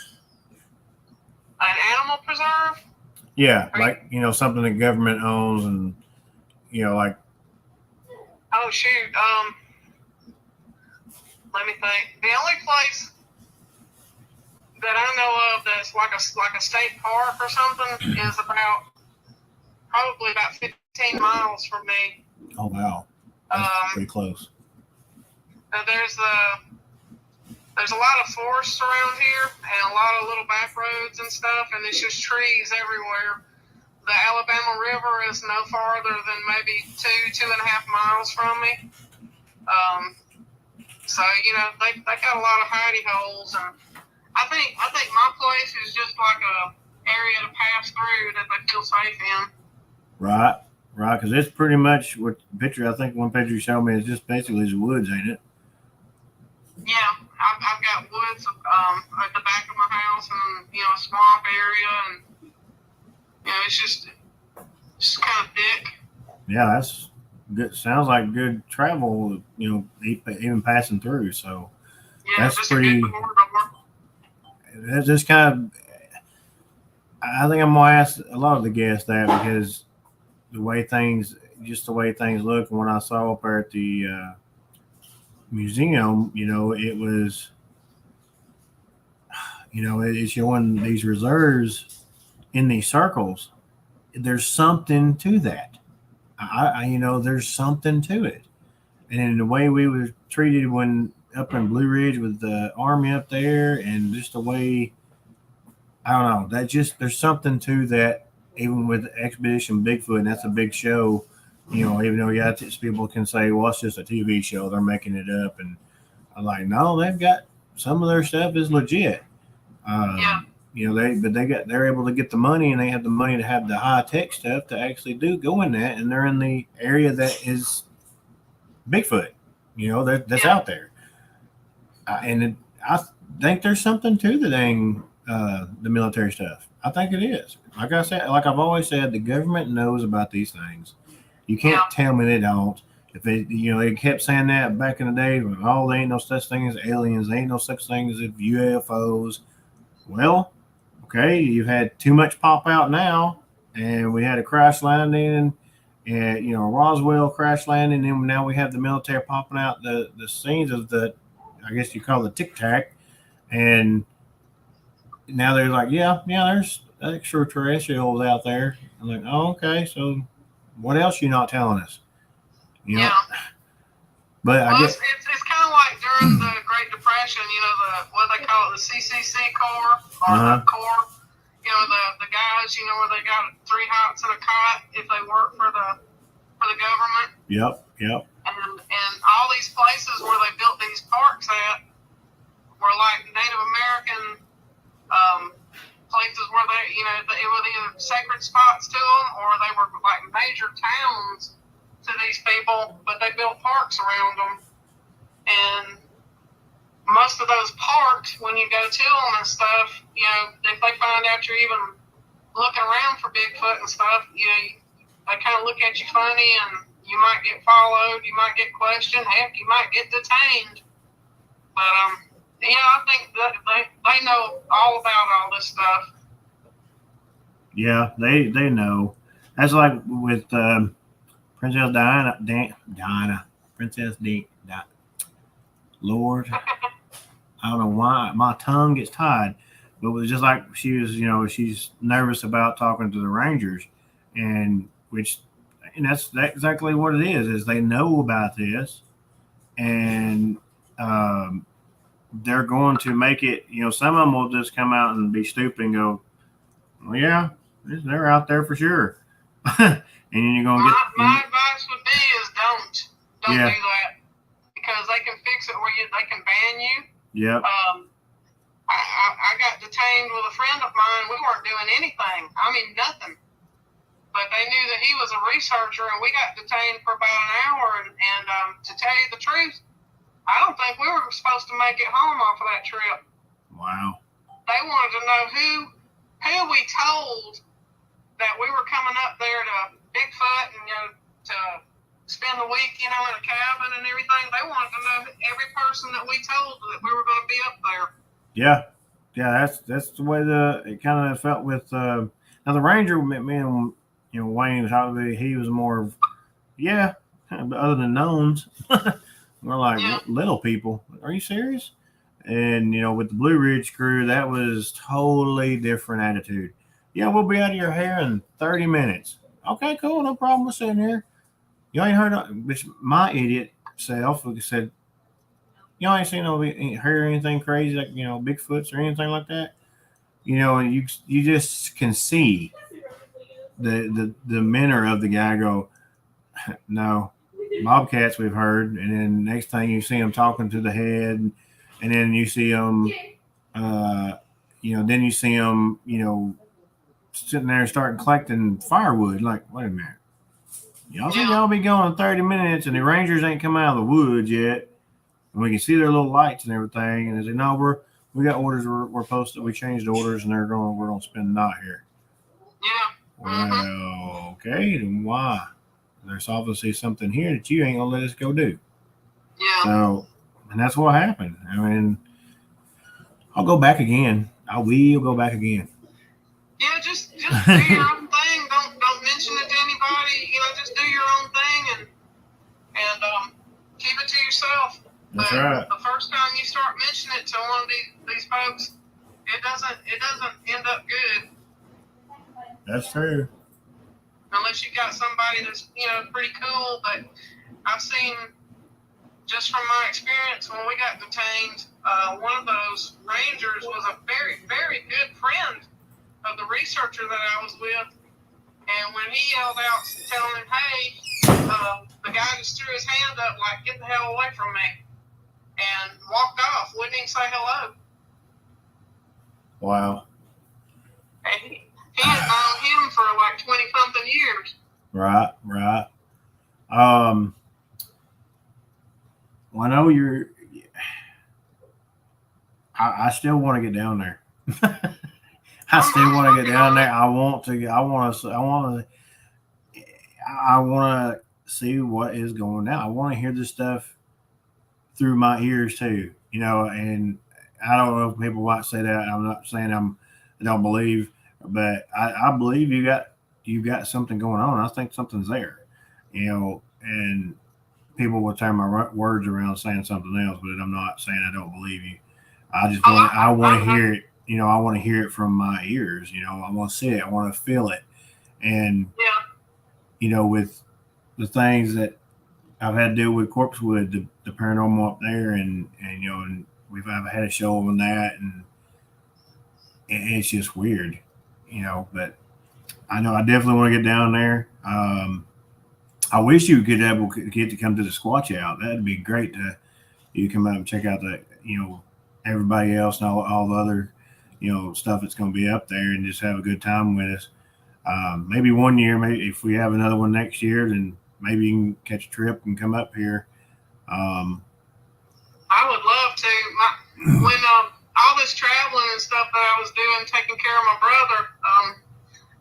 An animal preserve? Yeah, like something the government owns, and like. Oh shoot. Let me think. The only place that I know of that's like a state park or something is probably about 15 miles from me. Oh wow, that's pretty close. There's a lot of forests around here and a lot of little back roads and stuff, and it's just trees everywhere. The Alabama River is no farther than maybe 2.5 miles from me. So they got a lot of hidey holes, and I think my place is just like a area to pass through that they feel safe in. Right, because it's pretty much what picture. I think one picture you showed me is just basically the woods, ain't it? Yeah, I've got woods at the back of my house, and a swamp area, and it's just kind of thick. Yeah, that's good. Sounds like good travel. Even passing through. So yeah, that's pretty. That's just kind of. I think I'm gonna ask a lot of the guests that, because the way things look, and when I saw up there at the museum, it was, it's showing these reserves in these circles. There's something to that. There's something to it. And in the way we were treated when up in Blue Ridge with the Army up there, and just the way, I don't know, there's something to that. Even with Expedition Bigfoot, and that's a big show, even though people can say, well, it's just a TV show, they're making it up. And I'm like, no, they've got some of their stuff is legit. Yeah. They're able to get the money, and they have the money to have the high tech stuff to actually go in that, and they're in the area that is Bigfoot, that's out there. I think there's something to the dang the military stuff. I think it is. Like I said, like I've always said, the government knows about these things. You can't tell me they don't. If they kept saying that back in the day, oh, there ain't no such thing as aliens, there ain't no such thing as UFOs. Well, okay, you've had too much pop out now, and we had a crash landing, and Roswell crash landing, and now we have the military popping out the scenes of the, I guess you call it Tic Tac, and now they're like, yeah, there's extraterrestrials out there. I'm like, oh, okay, so what else you not telling us? Yeah. But I guess it's kind of like during the Great Depression, what they call it, the CCC Corps, or the Corps. The guys, where they got 3 hots and a cot if they work for the government. Yep. And all these places where they built these parks at were like Native American places where they were either sacred spots to them, or they were like major towns to these people, but they built parks around them. And most of those parks, when you go to them and stuff, if they find out you're even looking around for Bigfoot and stuff, they kind of look at you funny, and you might get followed, you might get questioned, heck, you might get detained. But I think that they know all about all this stuff. Yeah, they know. That's like with Princess Diana, Princess Diana. Lord, I don't know why my tongue gets tied, but it was just like she was, she's nervous about talking to the Rangers, and that's exactly what it is they know about this, and they're going to make it, some of them will just come out and be stupid and go, well, yeah, they're out there for sure. And then you're going to my advice would be is don't. Don't Yeah. do that because they can fix it where they can ban you. Yep. I got detained with a friend of mine. We weren't doing anything. I mean, nothing. But they knew that he was a researcher, and we got detained for about an hour. And to tell you the truth, I don't think we were supposed to make it home off of that trip. Wow. They wanted to know who we told that we were coming up there to Bigfoot and to spend the week, in a cabin and everything. They wanted to know every person that we told that we were going to be up there. Yeah. That's the way it kind of felt with now the Ranger. Me and Wayne was talking. He was more of but other than knowns, we're like little people. Are you serious? And with the Blue Ridge crew, that was totally different attitude. Yeah, we'll be out of your hair in 30 minutes. Okay, cool, no problem. We're sitting here. You ain't heard of, which my idiot self said, y'all ain't seen heard anything crazy like Bigfoots or anything like that. You just can see the demeanor of the guy go, no, bobcats we've heard, and then next thing you see him talking to the head, and then you see him, then you see him, sitting there starting collecting firewood. Like, wait a minute, y'all think y'all be going in 30 minutes, and the Rangers ain't come out of the woods yet, and we can see their little lights and everything, and they say, no, we got orders, we're posted, we changed orders, and we're going to spend the night here. Yeah. Well, okay, then why? There's obviously something here that you ain't gonna let us go do. Yeah. So, and that's what happened. I mean, I'll go back again. I will go back again. Yeah, just do your own thing. Don't mention it to anybody. Just do your own thing and keep it to yourself. That's but right. The first time you start mentioning it to one of these folks, it doesn't end up good. That's true. Unless you got somebody that's pretty cool. But I've seen, just from my experience, when we got detained, one of those Rangers was a very, very good friend of the researcher that I was with. And when he yelled out, telling him, hey, the guy just threw his hand up like, get the hell away from me, and walked off, wouldn't even say hello. Wow. And he had known him for like 20-something years. Right. Well, I know I still want to get down there. I still want to get down there. I want to see what is going on. I want to hear this stuff through my ears too, and I don't know if people might say that. I'm not saying I don't believe, but I believe you got something going on. I think something's there, and people will turn my words around saying something else, but I'm not saying I don't believe you. I want to hear it. I want to hear it from my ears. I want to see it. I want to feel it. And, with the things that I've had to do with Corpsewood, the paranormal up there, and we've had a show on that, and it's just weird, but I know I definitely want to get down there. I wish you could get to come to the Squatch Out. That'd be great you come out and check out the, everybody else and all the other, stuff that's going to be up there, and just have a good time with us. Maybe one year, maybe if we have another one next year, then maybe you can catch a trip and come up here. I would love to. When all this traveling and stuff that I was doing, taking care of my brother,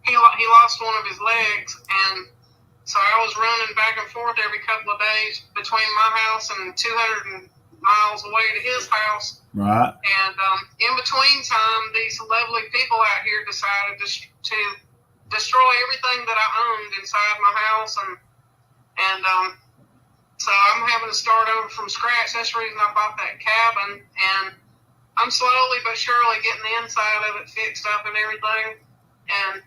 he lost one of his legs, and so I was running back and forth every couple of days between my house and 200 miles away to his house. Right. And in between time, these lovely people out here decided to destroy everything that I owned inside my house, and so I'm having to start over from scratch. That's the reason I bought that cabin, and I'm slowly but surely getting the inside of it fixed up and everything. And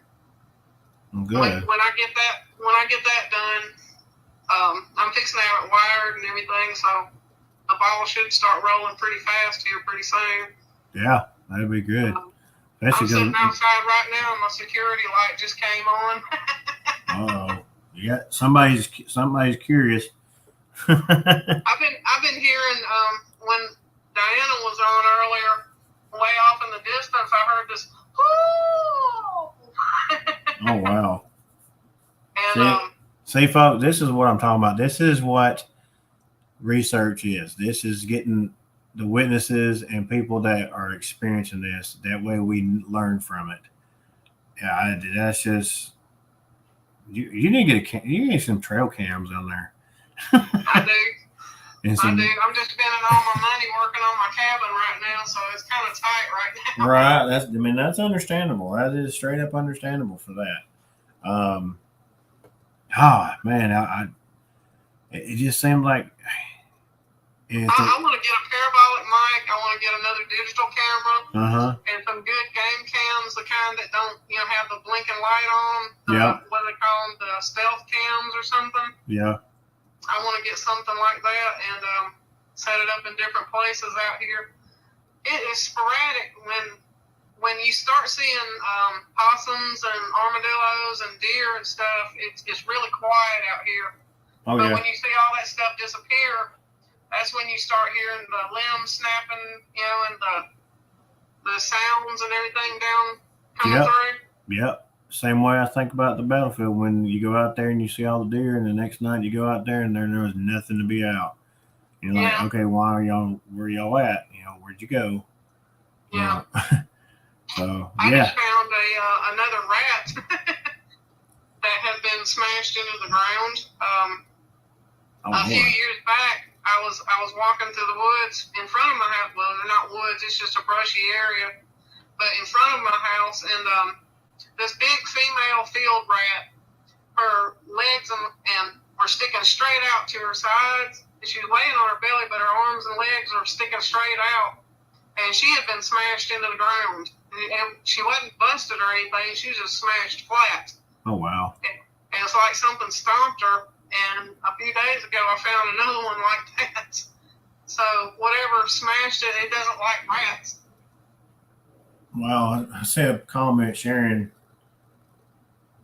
good. When I get that done, I'm fixing to have it wired and everything, so the ball should start rolling pretty fast here pretty soon. Yeah, that'd be good. I'm sitting outside right now, and my security light just came on. Yeah, somebody's curious. I've been hearing when Diana was on earlier, way off in the distance, I heard this. Oh wow! And see, folks, this is what I'm talking about. This is what research is. This is getting the witnesses and people that are experiencing this. That way, we learn from it. Yeah, that's just you need to get you need some trail cams on there. I do. Some, I do. I'm just spending all my money working on my cabin right now, so it's kind of tight right now. Right. That's understandable. That is straight up understandable for that. Man, it just seemed like I want to get a parabolic mic. I want to get another digital camera and some good game cams, the kind that don't have the blinking light on. What do they call them? The stealth cams or something. Yeah. I want to get something like that and set it up in different places out here. It is sporadic when you start seeing possums and armadillos and deer and stuff. It's really quiet out here. Oh, but when you see all that stuff disappear, that's when you start hearing the limbs snapping, and the sounds and everything down coming through. Yep. Same way I think about the battlefield when you go out there and you see all the deer, and the next night you go out there and there was nothing to be out. You're like, okay, where y'all at? Where'd you go? Yeah. So I just found another rat that had been smashed into the ground. A few years back, I was walking through the woods in front of my house. Well, they're not woods; it's just a brushy area. But in front of my house, and this big female field rat, her legs and are sticking straight out to her sides. She's laying on her belly, but her arms and legs are sticking straight out. And she had been smashed into the ground. And she wasn't busted or anything. She was just smashed flat. Oh, wow. And it's like something stomped her. And a few days ago, I found another one like that. So whatever smashed it, it doesn't like rats. Well, I see a comment sharing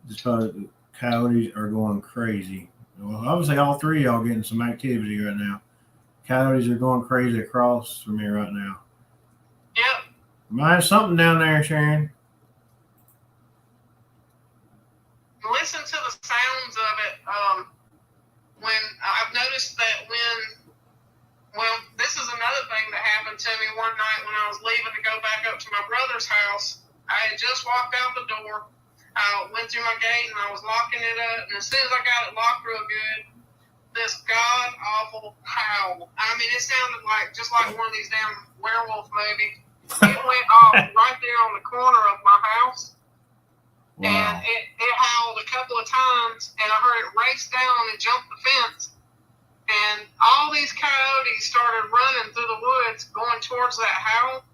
just coyotes are going crazy. Well, obviously, all three of y'all getting some activity right now. Coyotes are going crazy across from me right now. Yep. Might have something down there, Sharon. Listen to the sounds of it. When I've noticed that this is another thing that happened to me one night when I was leaving to go back up to my brother's house. I had just walked out the door. I went through my gate and I was locking it up. And as soon as I got it locked real good, this god-awful howl. I mean, it sounded just like one of these damn werewolf movies. It went off right there on the corner of my house. Wow. And it howled a couple of times, and I heard it race down and jump the fence. And all these coyotes started running through the woods going towards that howl.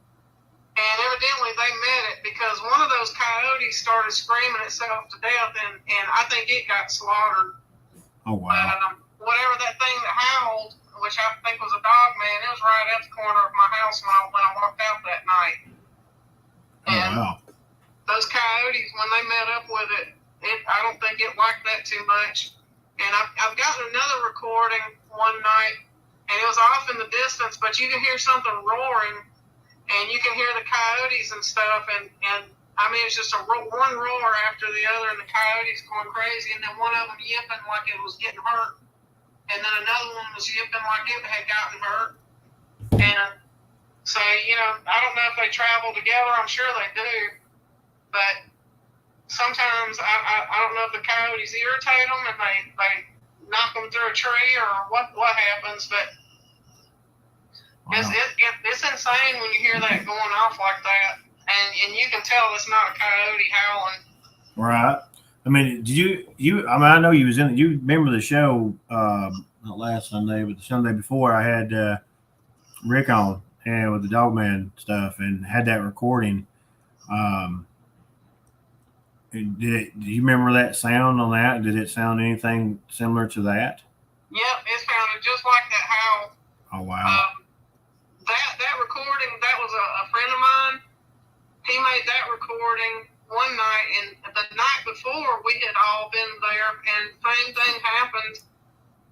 And evidently they met it because one of those coyotes started screaming itself to death, and I think it got slaughtered. Oh, wow. Whatever that thing that howled, which I think was a dog man, it was right at the corner of my house when I walked out that night. And those coyotes, when they met up with it, I don't think it liked that too much. And I've gotten another recording one night, and it was off in the distance, but you can hear something roaring, and you can hear the coyotes and stuff, and I mean, it's just one roar after the other, and the coyotes going crazy, and then one of them yipping like it was getting hurt, and then another one was yipping like it had gotten hurt. And so, I don't know if they travel together. I'm sure they do, but sometimes I don't know if the coyotes irritate them and they knock them through a tree or what happens, but it's insane when you hear that going off like that, and you can tell it's not a coyote howling. Right. I mean, did you? I mean, I know you was in. You remember the show? Not last Sunday, but the Sunday before. I had Rick on and with the Dogman stuff, and had that recording. Do you remember that sound on that? Did it sound anything similar to that? Yep, it sounded just like that howl. Oh, wow. That recording, that was a friend of mine. He made that recording one night, and the night before we had all been there, and same thing happened.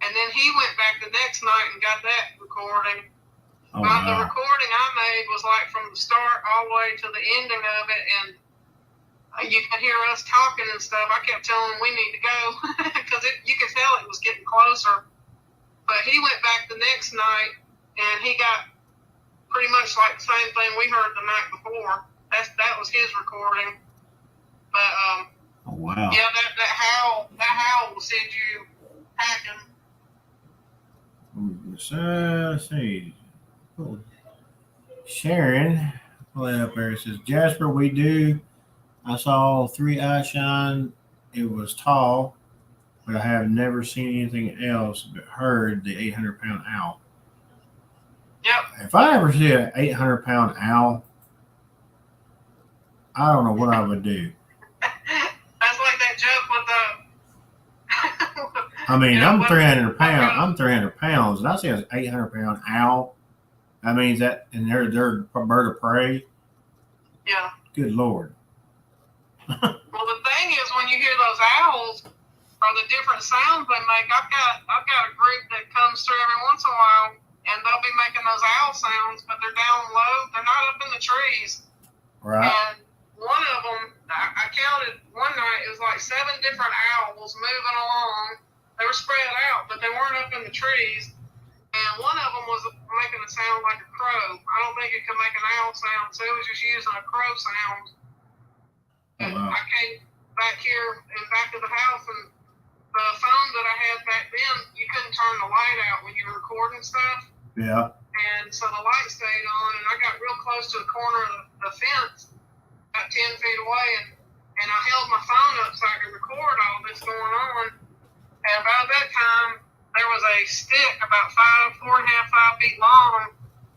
And then he went back the next night and got that recording. Oh, But the wow. recording I made was like from the start all the way to the ending of it, and you could hear us talking and stuff. I kept telling him we need to go because you could tell it was getting closer. But he went back the next night, and he got pretty much like the same thing we heard the night before. That was his recording. But Oh, wow. yeah, that howl will send you packing. Let's see. Oh. Sharon, pull it up there. It says, Jasper, we do. I saw 3 eyes shine. It was tall, but I have never seen anything else but heard the 800-pound owl. Yep. If I ever see an 800-pound owl, I don't know what I would do. That's like that joke with the. I mean, You know, I'm 300 pounds. I'm 300 pounds, and I see an 800-pound owl. I mean, and they're a bird of prey. Yeah. Good Lord. Well, the thing is, when you hear those owls or the different sounds they make, I've got a group that comes through every once in a while, and they'll be making those owl sounds, but they're down low. They're not up in the trees. Right. And one of them, I counted one night, it was like 7 different owls moving along. They were spread out, but they weren't up in the trees. And one of them was making a sound like a crow. I don't think it could make an owl sound, so it was just using a crow sound. Oh, wow. I came back here and back to the house, and the phone that I had back then, you couldn't turn the light out when you were recording stuff. Yeah. And so the light stayed on, and I got real close to the corner of the fence, about 10 feet away, and I held my phone up so I could record all this going on. And about that time, there was a stick about 4.5, 5 feet long,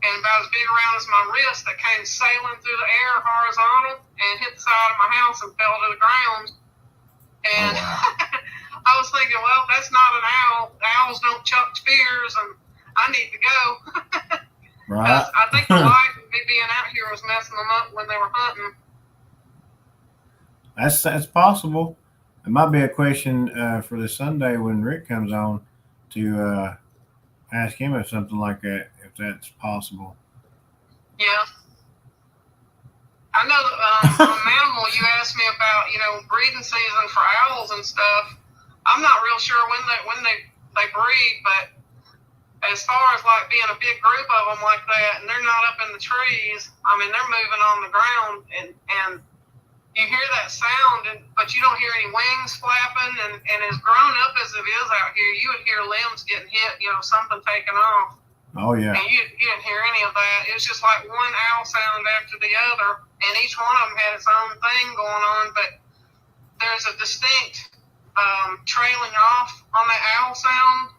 and about as big around as my wrist that came sailing through the air horizontal and hit the side of my house and fell to the ground. And Oh, wow. I was thinking, well, that's not an owl. Owls don't chuck spears, and I need to go. Right. I think the light of me being out here was messing them up when they were hunting. That's possible. It might be a question for this Sunday when Rick comes on to ask him if something like that, if that's possible. Yeah. I know on Animal you asked me about, breeding season for owls and stuff. I'm not real sure when they breed, but as far as like being a big group of them like that, and they're not up in the trees, I mean, they're moving on the ground, and you hear that sound, but you don't hear any wings flapping, and as grown up as it is out here, you would hear limbs getting hit, something taking off. Oh, yeah. And you didn't hear any of that. It was just like one owl sound after the other, and each one of them had its own thing going on, but there's a distinct trailing off on the owl sound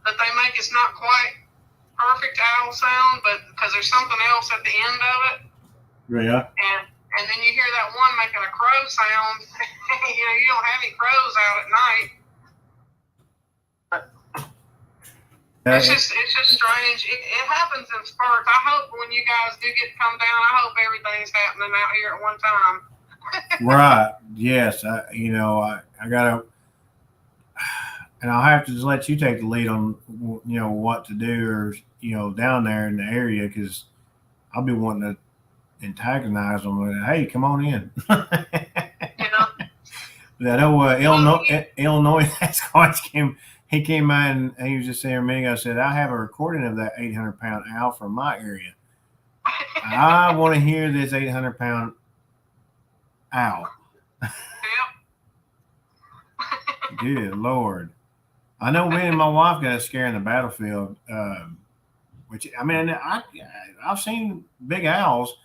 that they make. It's not quite perfect owl sound, but because there's something else at the end of it. Yeah. And then you hear that one making a crow sound. You don't have any crows out at night. It's just strange. It happens in spurts. I hope when you guys do get to come down, I hope everything's happening out here at one time. Right. Yes. I gotta, and I'll have to just let you take the lead on, what to do or, down there in the area, because I'll be wanting to antagonize them with, hey, come on in. That Illinois Sasquatch he came in and he was just saying a minute ago, said, I have a recording of that 800-pound owl from my area. I want to hear this 800-pound owl. Good Lord. I know me and my wife got a scare in the battlefield, which, I mean, I've seen big owls,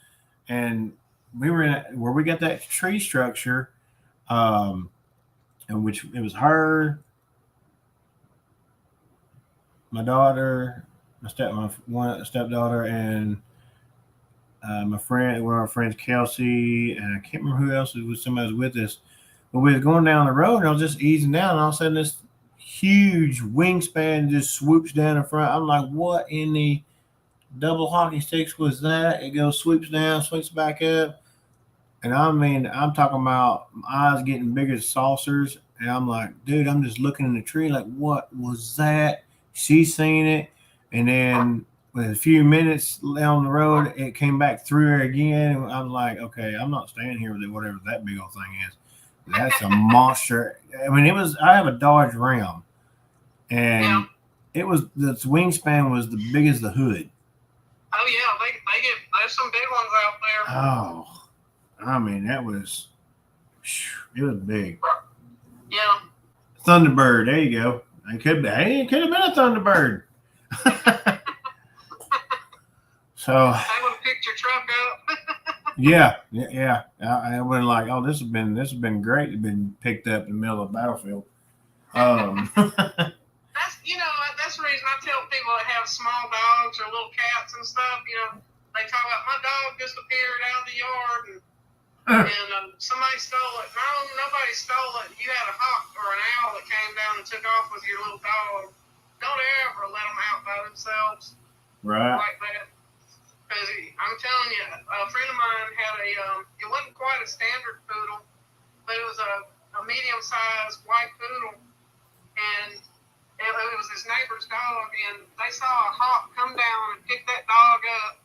and we were where we got that tree structure, in which it was her, my daughter, my stepdaughter, and my friend, one of our friends, Kelsey, and I can't remember who else somebody was with us. But we was going down the road, and I was just easing down, and all of a sudden this huge wingspan just swoops down in front. I'm like, what in the double hockey sticks was that? It goes, swoops down, swings back up. And I mean, I'm talking about my eyes getting big as saucers, And I'm like, dude, I'm just looking in the tree like, what was that? She seen it. And then with a few minutes down the road, it came back through her again. I'm like, okay, I'm not staying here with it, whatever that big old thing is. That's a monster. I mean, I have a Dodge Ram, and it was, the wingspan was the big as the hood. Oh yeah, there's some big ones out there. Oh, I mean, it was big. Yeah. Thunderbird, there you go. It could have been a Thunderbird. So I would have picked your truck up. yeah. I went like, oh, this has been great. It's been picked up in the middle of the battlefield. That's the reason I tell people that have small dogs or little cats and stuff. They talk about my dog disappeared out of the yard and somebody stole it. No, nobody stole it. You had a hawk or an owl that came down and took off with your little dog. Don't ever let them out by themselves. Right. Like that. Because I'm telling you, a friend of mine had it wasn't quite a standard poodle, but it was a medium-sized white poodle. And it was his neighbor's dog, and they saw a hawk come down and pick that dog up.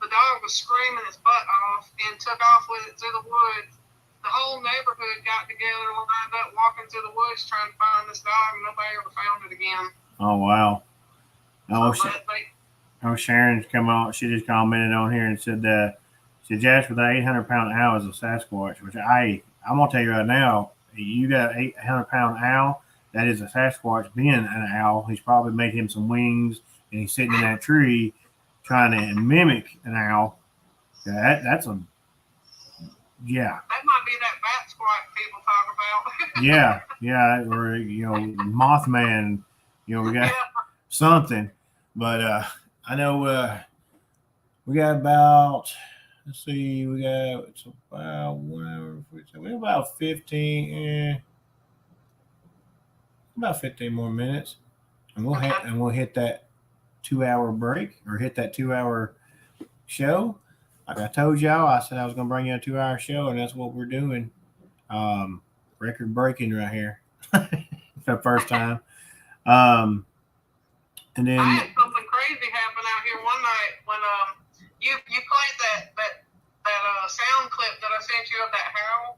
The dog was screaming his butt off and took off with it through the woods. The whole neighborhood got together and lined up walking through the woods trying to find this dog, and nobody ever found it again. Oh, wow. Sharon's come on. She just commented on here and said, Jasper, that 800-pound owl is a Sasquatch, which I'm going to tell you right now, you got an 800-pound owl, that is a Sasquatch being an owl. He's probably made him some wings, and he's sitting in that tree trying to mimic an owl. That's a, yeah. That might be that bat squat people talk about. yeah, or Mothman. We got something, but I know we got about. Let's see, it's about 1 hour. We have about 15. About 15 more minutes, and we'll hit that 2-hour break or hit that 2-hour show. Like I told y'all, I said I was going to bring you a 2-hour show, and that's what we're doing. Record breaking right here for the first time. And then I had something crazy happen out here one night when you played that sound clip that I sent you of that howl.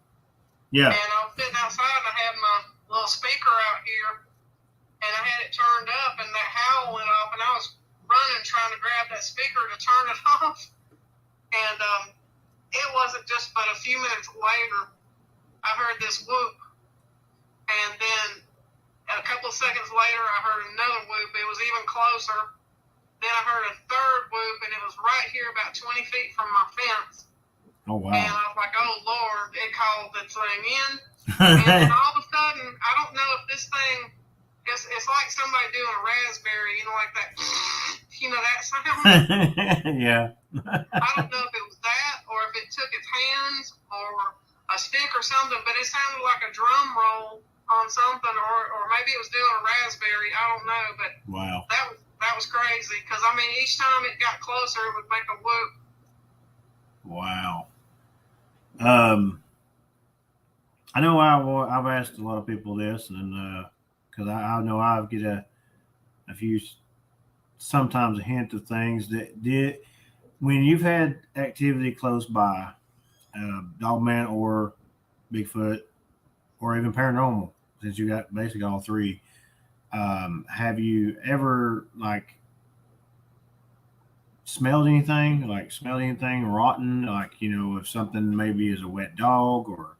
Yeah. And I was sitting outside and I had my little speaker out here, and I had it turned up, and that howl went off, and I was running trying to grab that speaker to turn it off, and it wasn't just but a few minutes later I heard this whoop, and then a couple of seconds later I heard another whoop. It was even closer. Then I heard a third whoop, and it was right here about 20 feet from my fence. Oh, wow. And I was like, oh Lord, it called the thing in. And then all of a sudden, I don't know if this thing, it's like somebody doing a raspberry, like that, that sound? Yeah. I don't know if it was that or if it took its hands or a stick or something, but it sounded like a drum roll on something, or maybe it was doing a raspberry. I don't know, but wow, that was crazy because, each time it got closer, it would make a whoop. Wow. I know I've asked a lot of people this, and because I know I get a few, sometimes a hint of things that did when you've had activity close by, Dogman or Bigfoot or even paranormal, since you got basically all three. Have you ever smelled anything rotten, if something maybe is a wet dog, or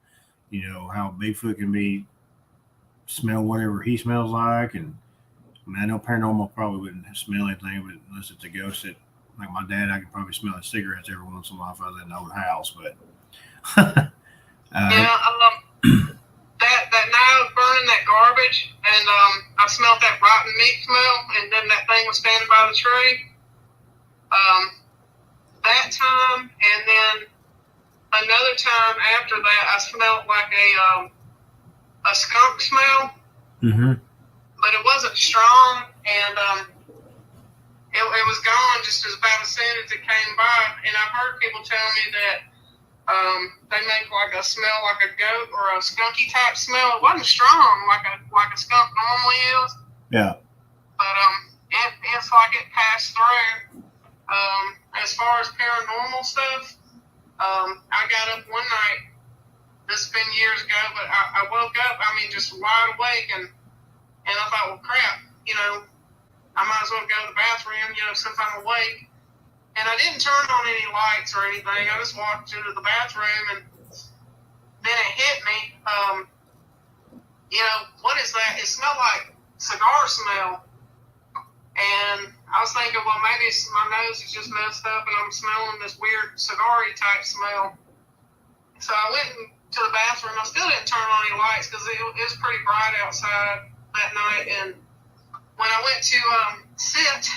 how Bigfoot can be smell whatever he smells like? And I know paranormal probably wouldn't smell anything, but unless it's a ghost that, like my dad, I can probably smell his cigarettes every once in a while if I was in an old house. But that night I was burning that garbage, and I smelled that rotten meat smell, and then that thing was standing by the tree. That time, and then another time after that, I smelled like a skunk smell. Mm-hmm. But it wasn't strong, and it was gone just as about as soon as it came by. And I've heard people tell me that They make like a smell like a goat or a skunky type smell. It wasn't strong like a skunk normally is. Yeah. But it's like it passed through. As far as paranormal stuff, I got up one night. This has been years ago, but I woke up. I mean, just wide awake, and I thought, well, crap. I might as well go to the bathroom. Since I'm awake. And I didn't turn on any lights or anything. I just walked into the bathroom, and then it hit me. What is that? It smelled like cigar smell. And I was thinking, well, maybe my nose is just messed up, and I'm smelling this weird cigar-y type smell. So I went to the bathroom. I still didn't turn on any lights because it was pretty bright outside that night. And when I went to sit,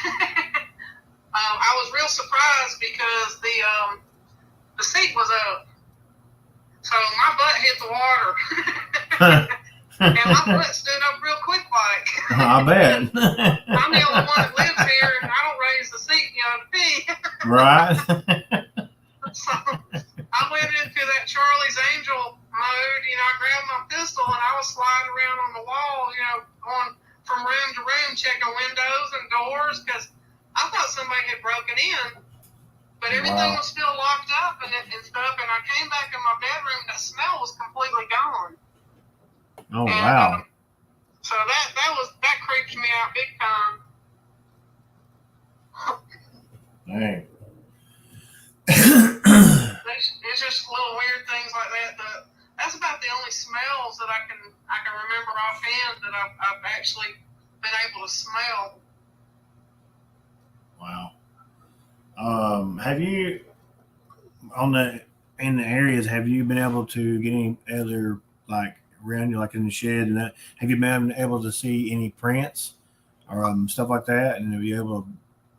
I was real surprised because the seat was up. So my butt hit the water. And my butt stood up real quick like. I bet. I'm the only one that lives here, and I don't raise the seat, to pee. Right. So I went into that Charlie's Angel mode. I grabbed my pistol, and I was sliding around on the wall, going from room to room, checking windows and doors, because I thought somebody had broken in. But everything was still locked up and stuff, and I came back in my bedroom, that smell was completely gone. Oh, wow. So that creeped me out big time. Dang. It's just little weird things like that. That's about the only smells that I can remember offhand that I've actually been able to smell. Wow. Have you in the areas? Have you been able to get any other around you, like in the shed and that? Have you been able to see any prints or stuff like that? And have you able to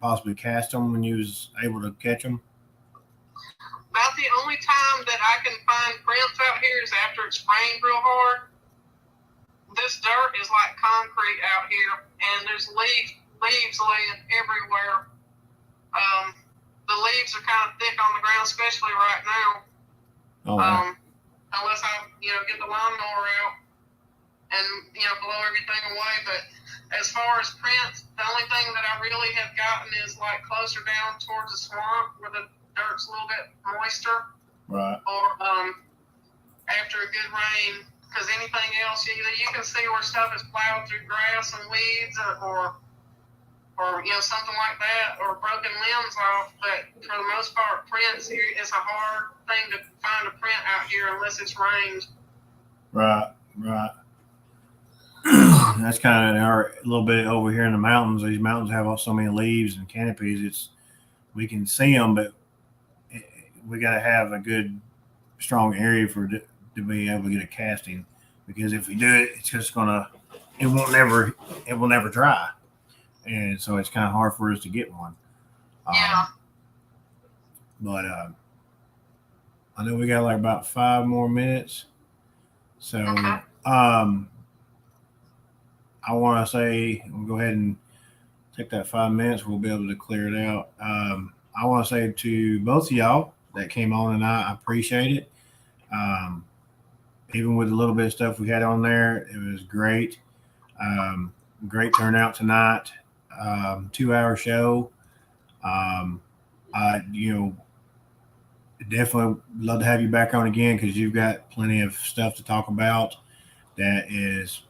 possibly cast them when you was able to catch them? About the only time that I can find prints out here is after it's rained real hard. This dirt is like concrete out here, and there's leaves laying everywhere. The leaves are kind of thick on the ground, especially right now. Oh, wow. Unless I, get the lawnmower out and, blow everything away. But as far as prints, the only thing that I really have gotten is like closer down towards the swamp where the dirt's a little bit moister. Right. Or after a good rain, because anything else, either you can see where stuff is plowed through grass and weeds or something like that, or broken limbs off. But for the most part, prints, it's a hard thing to find a print out here unless it's rained. Right. That's kind of a little bit over here in the mountains. These mountains have so many leaves and canopies. We can see them, but we got to have a good, strong area to be able to get a casting. Because if we do it, it's just it will never dry. And so it's kind of hard for us to get one. Yeah. But I know we got like about 5 more minutes. So Okay. I want to say, we'll go ahead and take that 5 minutes. We'll be able to clear it out. I want to say to both of y'all that came on tonight, I appreciate it. Even with a little bit of stuff we had on there, it was great. Great turnout tonight. 2-hour show. I definitely love to have you back on again because you've got plenty of stuff to talk about that is,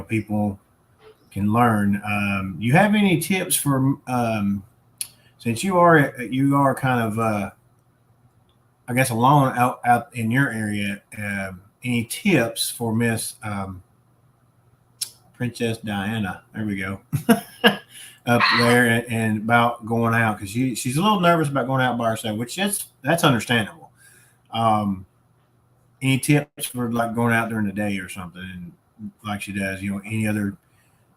people can learn. You have any tips for since you are kind of I guess alone out in your area, any tips for Miss Princess Diana? There we go. Up there and about going out, because she's a little nervous about going out by herself, which that's understandable. Any tips for like going out during the day or something, like she does? Any other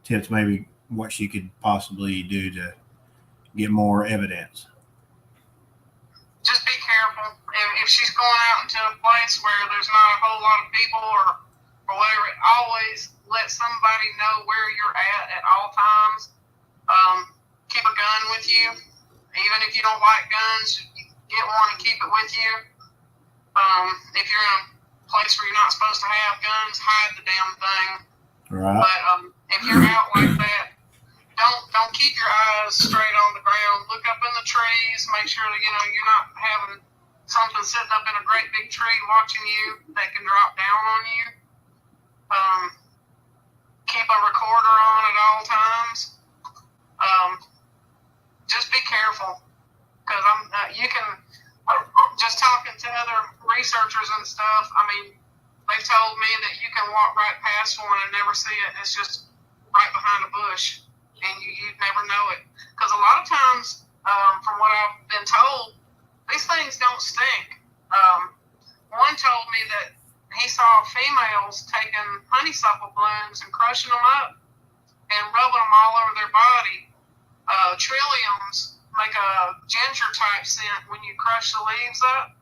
tips, maybe what she could possibly do to get more evidence? Just be careful. If she's going out into a place where there's not a whole lot of people or whatever, always let somebody know where you're at all times. Keep a gun with you. Even if you don't like guns, get one and keep it with you. If you're in a place where you're not supposed to have guns, hide the damn thing. Right. But if you're out like that, don't keep your eyes straight on the ground. Look up in the trees. Make sure that you're not having something sitting up in a great big tree watching you that can drop down on you. Keep a recorder on at all times. Just be careful, because you can just talking to other researchers and stuff. I mean, they told me that you can walk right past one and never see it. It's just right behind a bush, and you'd never know it. Because a lot of times, from what I've been told, these things don't stink. One told me that he saw females taking honeysuckle blooms and crushing them up and rubbing them all over their body. Trilliums make a ginger type scent when you crush the leaves up,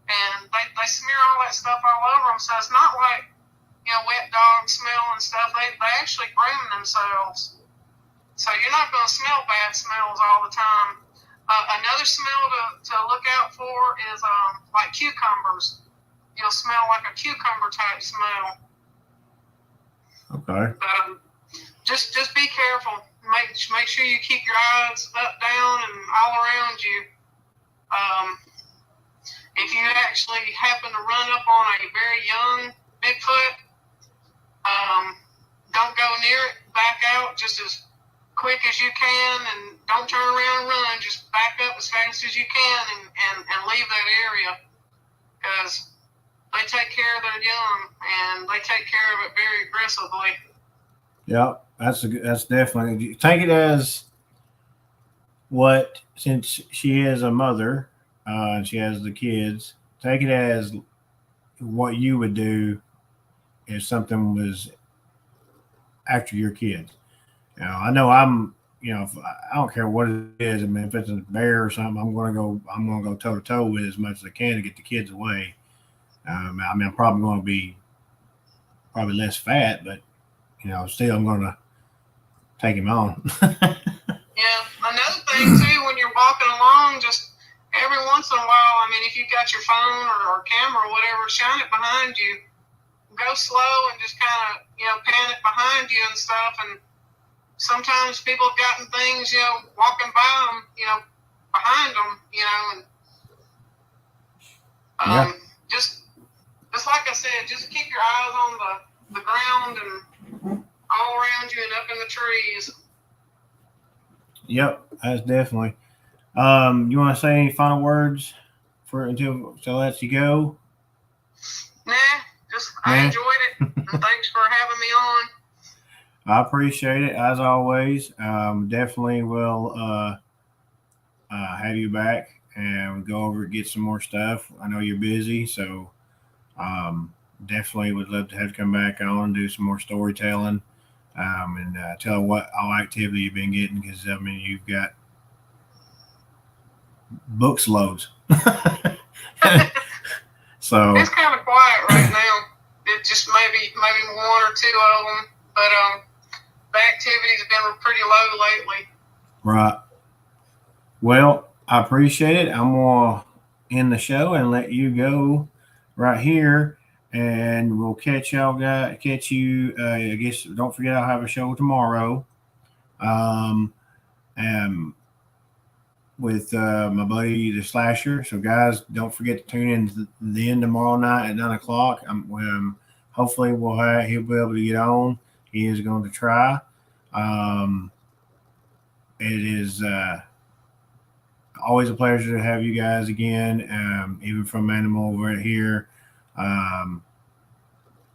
and they smear all that stuff all over them. So it's not like wet dog smell and stuff. They actually groom themselves, so you're not going to smell bad smells all the time. Another smell to look out for is like cucumbers. You'll smell like a cucumber type smell. Okay. Just be careful. Make sure you keep your eyes up, down, and all around you. If you actually happen to run up on a very young Bigfoot, don't go near it. Back out just as quick as you can, and don't turn around and run. Just back up as fast as you can and leave that area, because they take care of their young, and they take care of it very aggressively. Yeah, that's definitely. Take it as what, since she is a mother and she has the kids. Take it as what you would do if something was after your kids. I know I'm. I don't care what it is. I mean, if it's a bear or something, I'm gonna go toe to toe with it as much as I can to get the kids away. I mean, I'm probably going to be less fat, but still I'm going to take him on. Yeah. Another thing too, when you're walking along, just every once in a while, I mean, if you've got your phone or camera or whatever, shine it behind you. Go slow and just kind of pan it behind you and stuff. And sometimes people have gotten things walking by them, behind them, and just like I said, just keep your eyes on the ground and all around you and up in the trees. Yep, that's definitely. You want to say any final words until I let you go? Nah, I enjoyed it. And thanks for having me on. I appreciate it as always. Definitely will have you back and go over and get some more stuff. I know you're busy, so definitely would love to have you come back on and do some more storytelling and tell what all activity you've been getting, because I mean you've got books loads. So it's kind of quiet right now. It just maybe one or two of them, but the activity's been pretty low lately. Right. Well, I appreciate it. I'm gonna end the show and let you go right here, and we'll catch you. I guess don't forget I'll have a show tomorrow. And with my buddy the Slasher. So guys, don't forget to tune in then tomorrow night at 9:00. Hopefully he'll be able to get on. He is going to try. It is always a pleasure to have you guys again, even from Animal over here.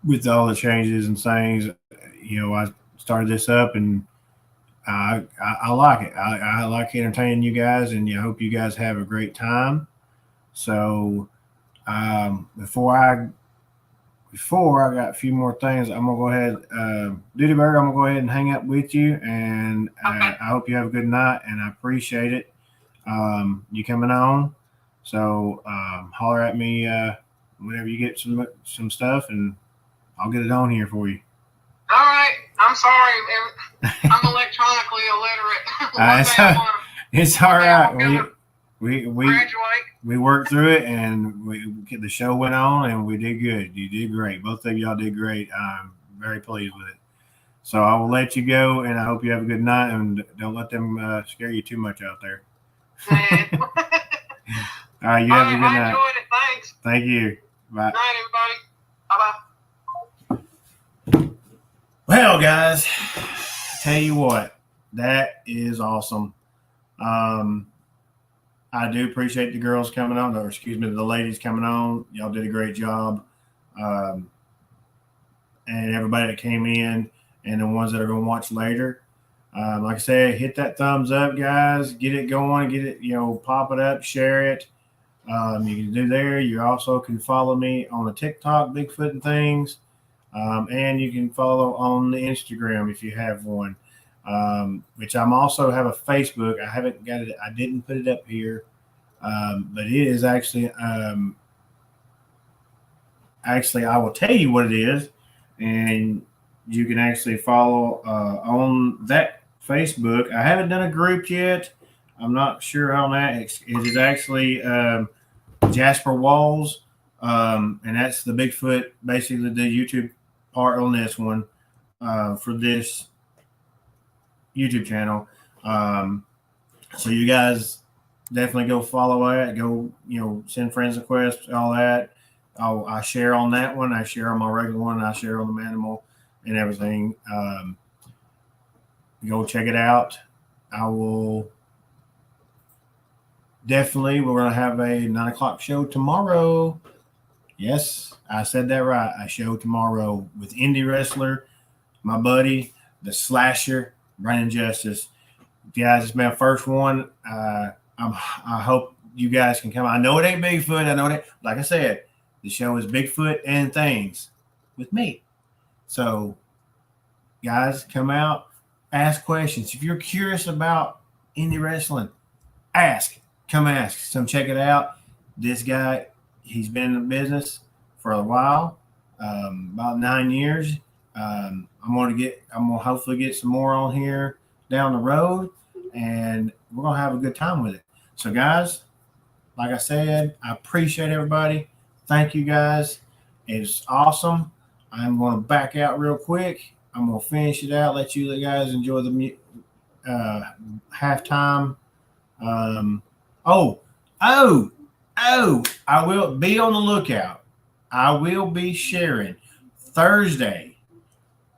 With all the changes and things, I started this up and I like it. I like entertaining you guys, and I hope you guys have a great time. So before I got a few more things, I'm gonna go ahead, Duty Bird. I'm gonna go ahead and hang up with you, and I hope you have a good night, and I appreciate it. You coming on. So holler at me whenever you get some stuff, and I'll get it on here for you. All right. I'm sorry. I'm electronically illiterate. It's all right. we graduate. we worked through it, and the show went on, and we did good. You did great. Both of y'all did great. I'm very pleased with it. So I will let you go, and I hope you have a good night, and don't let them scare you too much out there. All right, you have a good night. I enjoyed it. Thanks. Thank you. Bye. Good night, everybody. Bye-bye. Well, guys, tell you what, that is awesome. I do appreciate the girls coming on, or excuse me, the ladies coming on. Y'all did a great job. And everybody that came in and the ones that are going to watch later. Like I said, hit that thumbs up, guys. Get it going. Get it, pop it up, share it. You can do there. You also can follow me on the TikTok, Bigfoot and Things. And you can follow on the Instagram if you have one, which I'm also have a Facebook. I haven't got it. I didn't put it up here, but it is actually, I will tell you what it is, and you can actually follow on that Facebook. I haven't done a group yet. I'm not sure on that. It is actually Jasper Walls, and that's the Bigfoot, basically the YouTube part on this one for this YouTube channel. So you guys definitely go follow that. Go, send friends requests, all that. I share on that one. I share on my regular one. I share on the Manimal and everything. Go check it out. I will definitely. We're gonna have a 9:00 show tomorrow. Yes, I said that right. A show tomorrow with indie wrestler, my buddy, the Slasher, Brandon Justice. Guys, it's my first one. I hope you guys can come. I know it ain't Bigfoot. I know it ain't, like I said, the show is Bigfoot and Things with me. So, guys, come out, ask questions. If you're curious about indie wrestling, ask. Come ask. Come check it out. This guy, he's been in the business for a while, about 9 years. I'm gonna hopefully get some more on here down the road, and we're gonna have a good time with it. So, guys, like I said, I appreciate everybody. Thank you, guys. It's awesome. I'm going to back out real quick. I'm going to finish it out. Let you guys enjoy the halftime. I will be on the lookout. I will be sharing Thursday.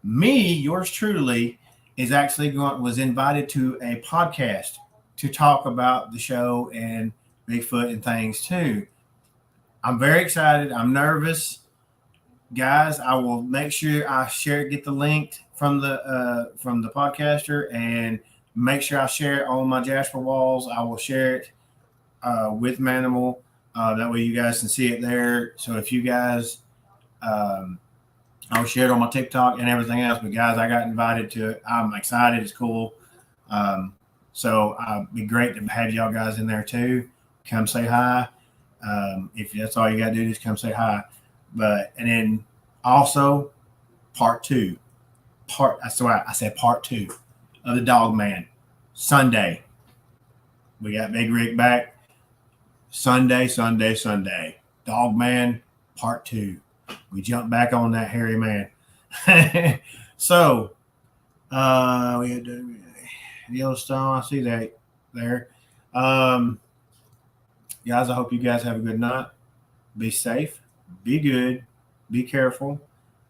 Me, yours truly, was invited to a podcast to talk about the show and Bigfoot and Things too. I'm very excited. I'm nervous. Guys, I will make sure I get the link from the podcaster, and make sure I share it on my Jasper Walls. I will share it with Manimal. That way you guys can see it there. So if you guys, I'll share it on my TikTok and everything else. But guys, I got invited to it. I'm excited. It's cool. So it'd be great to have y'all guys in there too. Come say hi. If that's all you got to do, just come say hi. And then also part two. That's why I said part 2 of the Dog Man. Sunday. We got Big Rick back. Sunday. Dog Man part 2. We jump back on that hairy man. So we had Yellowstone. I see that there. Guys, I hope you guys have a good night. Be safe. Be good. Be careful.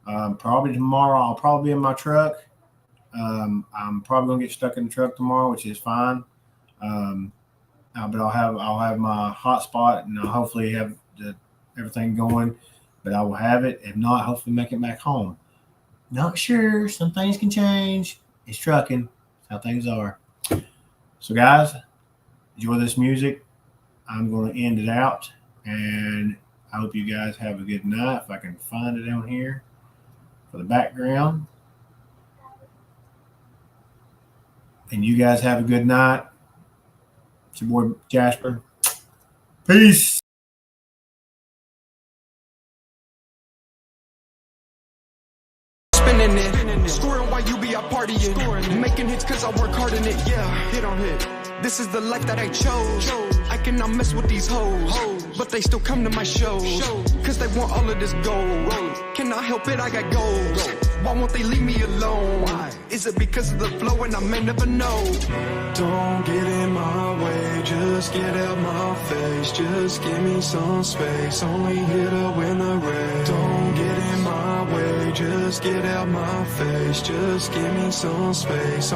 Probably tomorrow I'll probably be in my truck. I'm probably gonna get stuck in the truck tomorrow, which is fine. But I'll have my hotspot, and I'll hopefully have everything going. But I will have it. If not, hopefully make it back home. Not sure. Some things can change. It's trucking. That's how things are. So, guys, enjoy this music. I'm going to end it out, and I hope you guys have a good night. If I can find it down here for the background. And you guys have a good night. It's your boy Jasper. Peace. Spinning it, scoring while you be out partying, making hits cause I work hard in it, yeah, hit on hit. This is the life that I chose. I can I mess with these hoes? But they still come to my shows, cause they want all of this gold. Can I help it? I got goals. Why won't they leave me alone? Is it because of the flow and I may never know? Don't get in my way, just get out my face. Just give me some space, only here to win the race. Don't get in my way, just get out my face. Just give me some space.